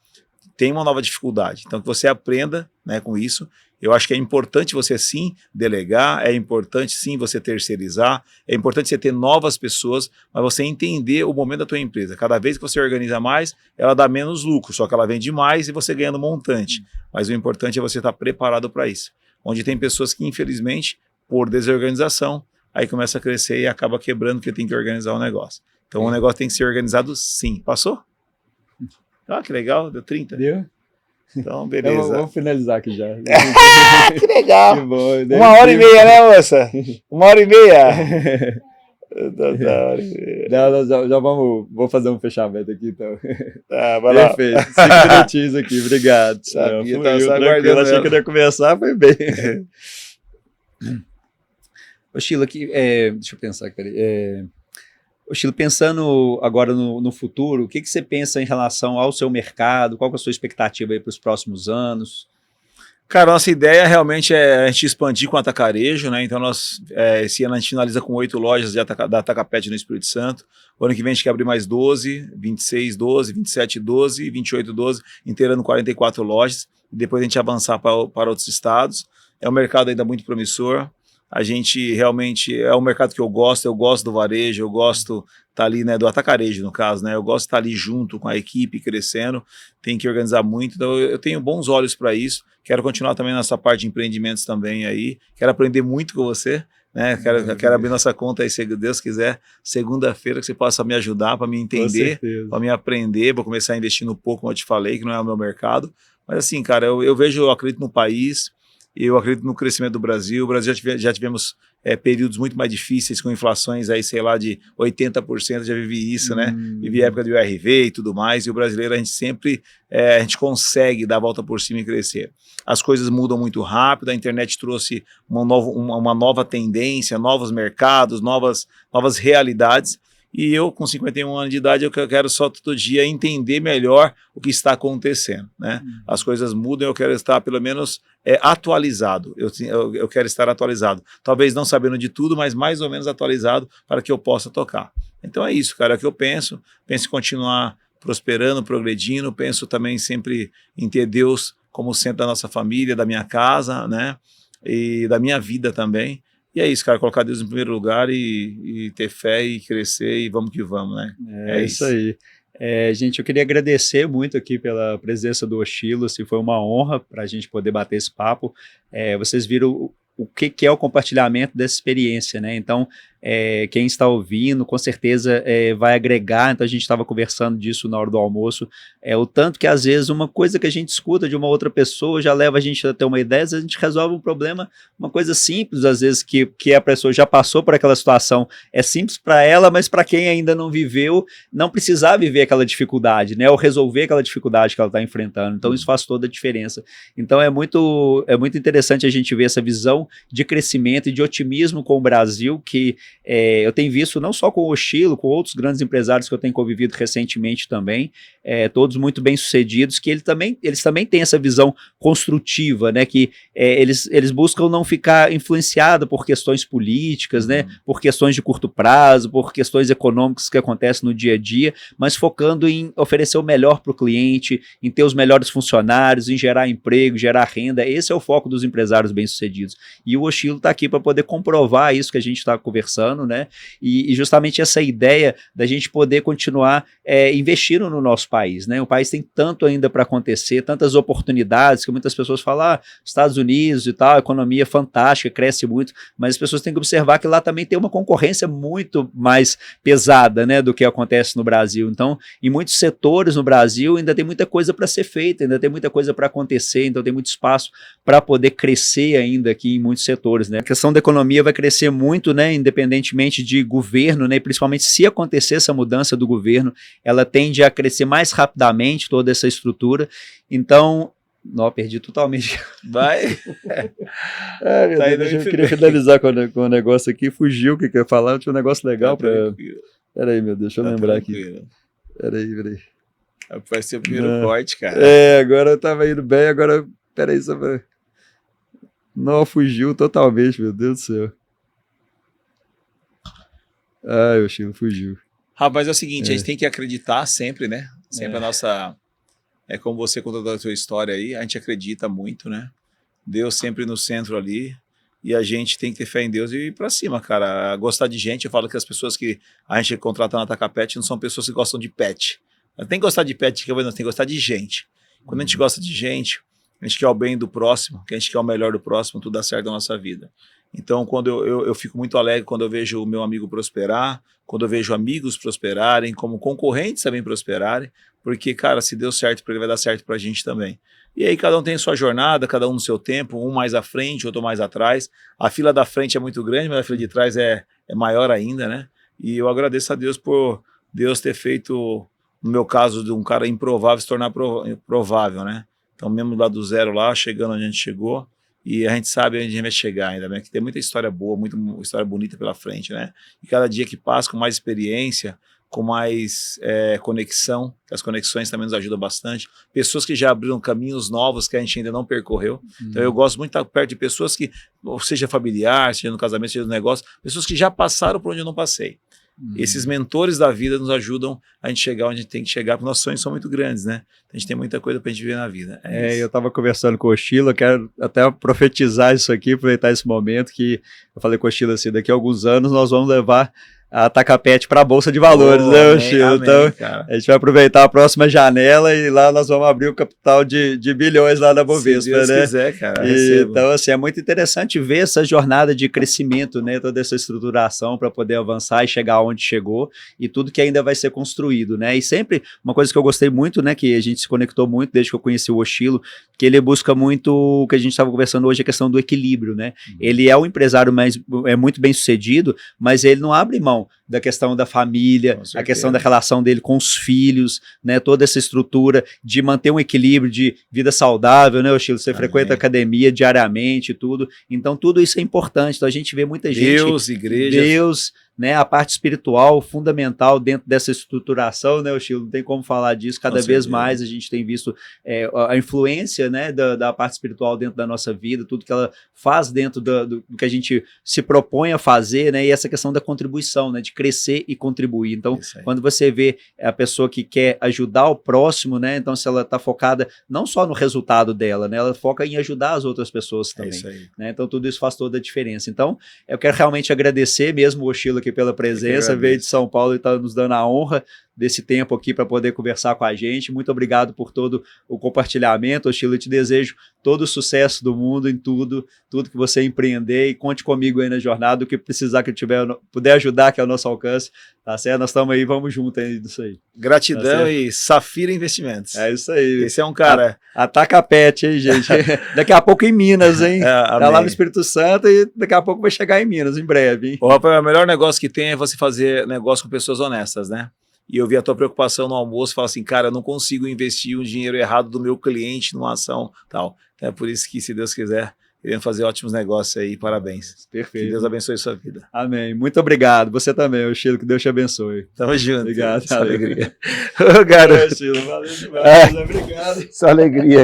tem uma nova dificuldade. Então, que você aprenda, né, com isso. Eu acho que é importante você, sim, delegar, é importante, sim, você terceirizar, é importante você ter novas pessoas, mas você entender o momento da tua empresa. Cada vez que você organiza mais, ela dá menos lucro, só que ela vende mais e você ganha no montante. Mas o importante é você estar preparado para isso. Onde tem pessoas que, infelizmente, por desorganização, aí começa a crescer e acaba quebrando porque tem que organizar o negócio. Então, o negócio tem que ser organizado, sim. Passou? Ah, que legal, deu 30. Deu? Então, beleza. Vamos finalizar aqui já. Que legal! Que bom, 1h30, né, moça? 1h30. Não, já vou fazer um fechamento aqui, então. Tá, vai lá. Perfeito. 5 minutinhos aqui, obrigado. Sabia, Fui tava eu, só tranquilo, aguardando achei ela. que ia começar, foi bem. Ô, Sheila, deixa eu pensar aqui, peraí. Ô, Sheila, pensando agora no futuro, o que você pensa em relação ao seu mercado? Qual que é a sua expectativa aí para os próximos anos? Cara, nossa ideia realmente é a gente expandir com o atacarejo, né? Então, esse ano a gente finaliza com 8 lojas da Atacapet no Espírito Santo. O ano que vem a gente quer abrir mais 12, 26, 12, 27, 12, 28, 12, inteirando 44 lojas. E depois a gente avançar para outros estados. É um mercado ainda muito promissor. A gente realmente é um mercado que eu gosto do varejo, eu gosto tá ali, né, do atacarejo no caso, né? Eu gosto de estar ali junto com a equipe crescendo, tem que organizar muito, então eu tenho bons olhos para isso. Quero continuar também nessa parte de empreendimentos também aí. Quero aprender muito com você, né? Quero abrir nossa conta aí, se Deus quiser, segunda-feira, que você possa me ajudar para me entender, para me aprender, para começar a investir no pouco, como eu te falei, que não é o meu mercado. Mas assim, cara, eu acredito no país. Eu acredito no crescimento do Brasil. O Brasil já tivemos períodos muito mais difíceis, com inflações aí, sei lá, de 80%, já vivi isso, né? Vivi a época do IRV e tudo mais, e o brasileiro, a gente sempre, a gente consegue dar a volta por cima e crescer. As coisas mudam muito rápido, a internet trouxe uma nova tendência, novos mercados, novas realidades, e eu, com 51 anos de idade, eu quero só todo dia entender melhor o que está acontecendo, né? As coisas mudam, eu quero estar pelo menos atualizado, eu quero estar atualizado. Talvez não sabendo de tudo, mas mais ou menos atualizado para que eu possa tocar. Então é isso, cara, é o que eu penso em continuar prosperando, progredindo, penso também sempre em ter Deus como centro da nossa família, da minha casa, né? E da minha vida também. E é isso, cara, colocar Deus em primeiro lugar e ter fé e crescer e vamos que vamos, né? É isso aí. Gente, eu queria agradecer muito aqui pela presença do Oshilo, assim, foi uma honra para a gente poder bater esse papo. Vocês viram o que é o compartilhamento dessa experiência, né? Então, quem está ouvindo, com certeza vai agregar. Então a gente estava conversando disso na hora do almoço, o tanto que às vezes uma coisa que a gente escuta de uma outra pessoa já leva a gente a ter uma ideia, às vezes a gente resolve um problema, uma coisa simples, às vezes que a pessoa já passou por aquela situação, é simples para ela, mas para quem ainda não viveu, não precisar viver aquela dificuldade, né, ou resolver aquela dificuldade que ela está enfrentando. Então isso faz toda a diferença. Então é muito interessante a gente ver essa visão de crescimento e de otimismo com o Brasil, que eu tenho visto não só com o Oshilo, com outros grandes empresários que eu tenho convivido recentemente também, todos muito bem sucedidos, que eles também têm essa visão construtiva, né, que eles buscam não ficar influenciados por questões políticas, né, por questões de curto prazo, por questões econômicas que acontecem no dia a dia, mas focando em oferecer o melhor para o cliente, em ter os melhores funcionários, em gerar emprego, gerar renda. Esse é o foco dos empresários bem-sucedidos. E o Oshilo está aqui para poder comprovar isso que a gente está conversando, né, e justamente essa ideia da gente poder continuar investindo no nosso país, né? O país tem tanto ainda para acontecer, tantas oportunidades, que muitas pessoas falam, Estados Unidos e tal, a economia fantástica, cresce muito, mas as pessoas têm que observar que lá também tem uma concorrência muito mais pesada, né, do que acontece no Brasil. Então, em muitos setores no Brasil ainda tem muita coisa para ser feita, ainda tem muita coisa para acontecer, então tem muito espaço para poder crescer ainda aqui em muitos setores, né? A questão da economia vai crescer muito, né, independentemente de governo, né, e principalmente se acontecer essa mudança do governo, ela tende a crescer mais rapidamente, toda essa estrutura. Então, não, perdi totalmente. Vai. Meu Deus, eu queria finalizar com o negócio aqui, fugiu o que eu ia falar, tinha um negócio legal para... Peraí, meu Deus, deixa eu lembrar aqui. Peraí. Vai ser o primeiro corte, cara. Agora eu tava indo bem, agora, peraí, só pra... Não, fugiu totalmente, meu Deus do céu. O Chilo fugiu. Rapaz, é o seguinte, a gente tem que acreditar sempre, né? Sempre a nossa... como você contou da sua história aí, a gente acredita muito, né? Deus sempre no centro ali, e a gente tem que ter fé em Deus e ir pra cima, cara. Gostar de gente, eu falo que as pessoas que a gente contrata na Atacapet não são pessoas que gostam de pet. Tem que gostar de pet, tem que gostar de gente. Quando a gente gosta de gente, a gente quer o bem do próximo, que a gente quer o melhor do próximo, tudo dá certo na nossa vida. Então, quando eu fico muito alegre quando eu vejo o meu amigo prosperar, quando eu vejo amigos prosperarem, como concorrentes também prosperarem, porque, cara, se deu certo para ele, vai dar certo para a gente também. E aí cada um tem sua jornada, cada um no seu tempo, um mais à frente, outro mais atrás. A fila da frente é muito grande, mas a fila de trás é maior ainda, né? E eu agradeço a Deus por Deus ter feito, no meu caso, de um cara improvável se tornar provável, né? Então, mesmo lá do zero lá, chegando onde a gente chegou, e a gente sabe onde a gente vai chegar ainda, né? Que tem muita história boa, muita história bonita pela frente, né? E cada dia que passa, com mais experiência, com mais conexão, as conexões também nos ajudam bastante. Pessoas que já abriram caminhos novos que a gente ainda não percorreu. Então eu gosto muito de estar perto de pessoas que, seja familiar, seja no casamento, seja no negócio, pessoas que já passaram por onde eu não passei. Esses mentores da vida nos ajudam a gente chegar onde a gente tem que chegar, porque nossos sonhos são muito grandes, né? A gente tem muita coisa pra gente ver na vida. Eu estava conversando com o Oshilo, eu quero até profetizar isso aqui, aproveitar esse momento que eu falei com o Oshilo assim, daqui a alguns anos nós vamos levar a Atacapet para a Bolsa de Valores, né, Oshilo? Então, cara, a gente vai aproveitar a próxima janela e lá nós vamos abrir o capital de bilhões lá na Bovespa, se Deus quiser, cara. Então, assim, é muito interessante ver essa jornada de crescimento, né, toda essa estruturação para poder avançar e chegar onde chegou e tudo que ainda vai ser construído, né? E sempre, uma coisa que eu gostei muito, né, que a gente se conectou muito desde que eu conheci o Oshilo, que ele busca muito, o que a gente estava conversando hoje, a questão do equilíbrio, né? Ele é um empresário muito bem sucedido, mas ele não abre mão da questão da família, a questão da relação dele com os filhos, né, toda essa estrutura de manter um equilíbrio de vida saudável, né, Oshilo? Você frequenta a academia diariamente e tudo, então tudo isso é importante. Então a gente vê muita gente... Deus, né, a parte espiritual fundamental dentro dessa estruturação, né, Oshilo? Não tem como falar disso, cada vez mais a gente tem visto a influência, né, da parte espiritual dentro da nossa vida, tudo que ela faz dentro do que a gente se propõe a fazer, né, e essa questão da contribuição, né, de crescer e contribuir. Então, quando você vê a pessoa que quer ajudar o próximo, né, então se ela está focada não só no resultado dela, né, ela foca em ajudar as outras pessoas também, né, então tudo isso faz toda a diferença. Então, eu quero realmente agradecer mesmo o Oshilo aqui pela presença, veio de São Paulo e está nos dando a honra, desse tempo aqui para poder conversar com a gente. Muito obrigado por todo o compartilhamento, Ostilo. Eu te desejo todo o sucesso do mundo em tudo que você empreender, e conte comigo aí na jornada, o que precisar que eu puder ajudar, que é o nosso alcance, tá certo? Nós estamos aí, vamos junto aí nisso aí. Gratidão tá e Safira Investimentos. É isso aí. Esse é um cara... Ataca a pet, hein, gente? Daqui a pouco em Minas, hein? Tá lá no Espírito Santo e daqui a pouco vai chegar em Minas, em breve, hein? Ô, Rafael, o melhor negócio que tem é você fazer negócio com pessoas honestas, né? E eu vi a tua preocupação no almoço, fala assim, cara, eu não consigo investir o dinheiro errado do meu cliente numa ação tal. Então é por isso que, se Deus quiser, queremos fazer ótimos negócios aí. Parabéns. Perfeito. Que Deus abençoe sua vida. Amém. Muito obrigado. Você também, Ostilo, que Deus te abençoe. Tamo junto. Obrigado. Só alegria. Ô, garoto. Ostilo, valeu demais. Obrigado. Só alegria.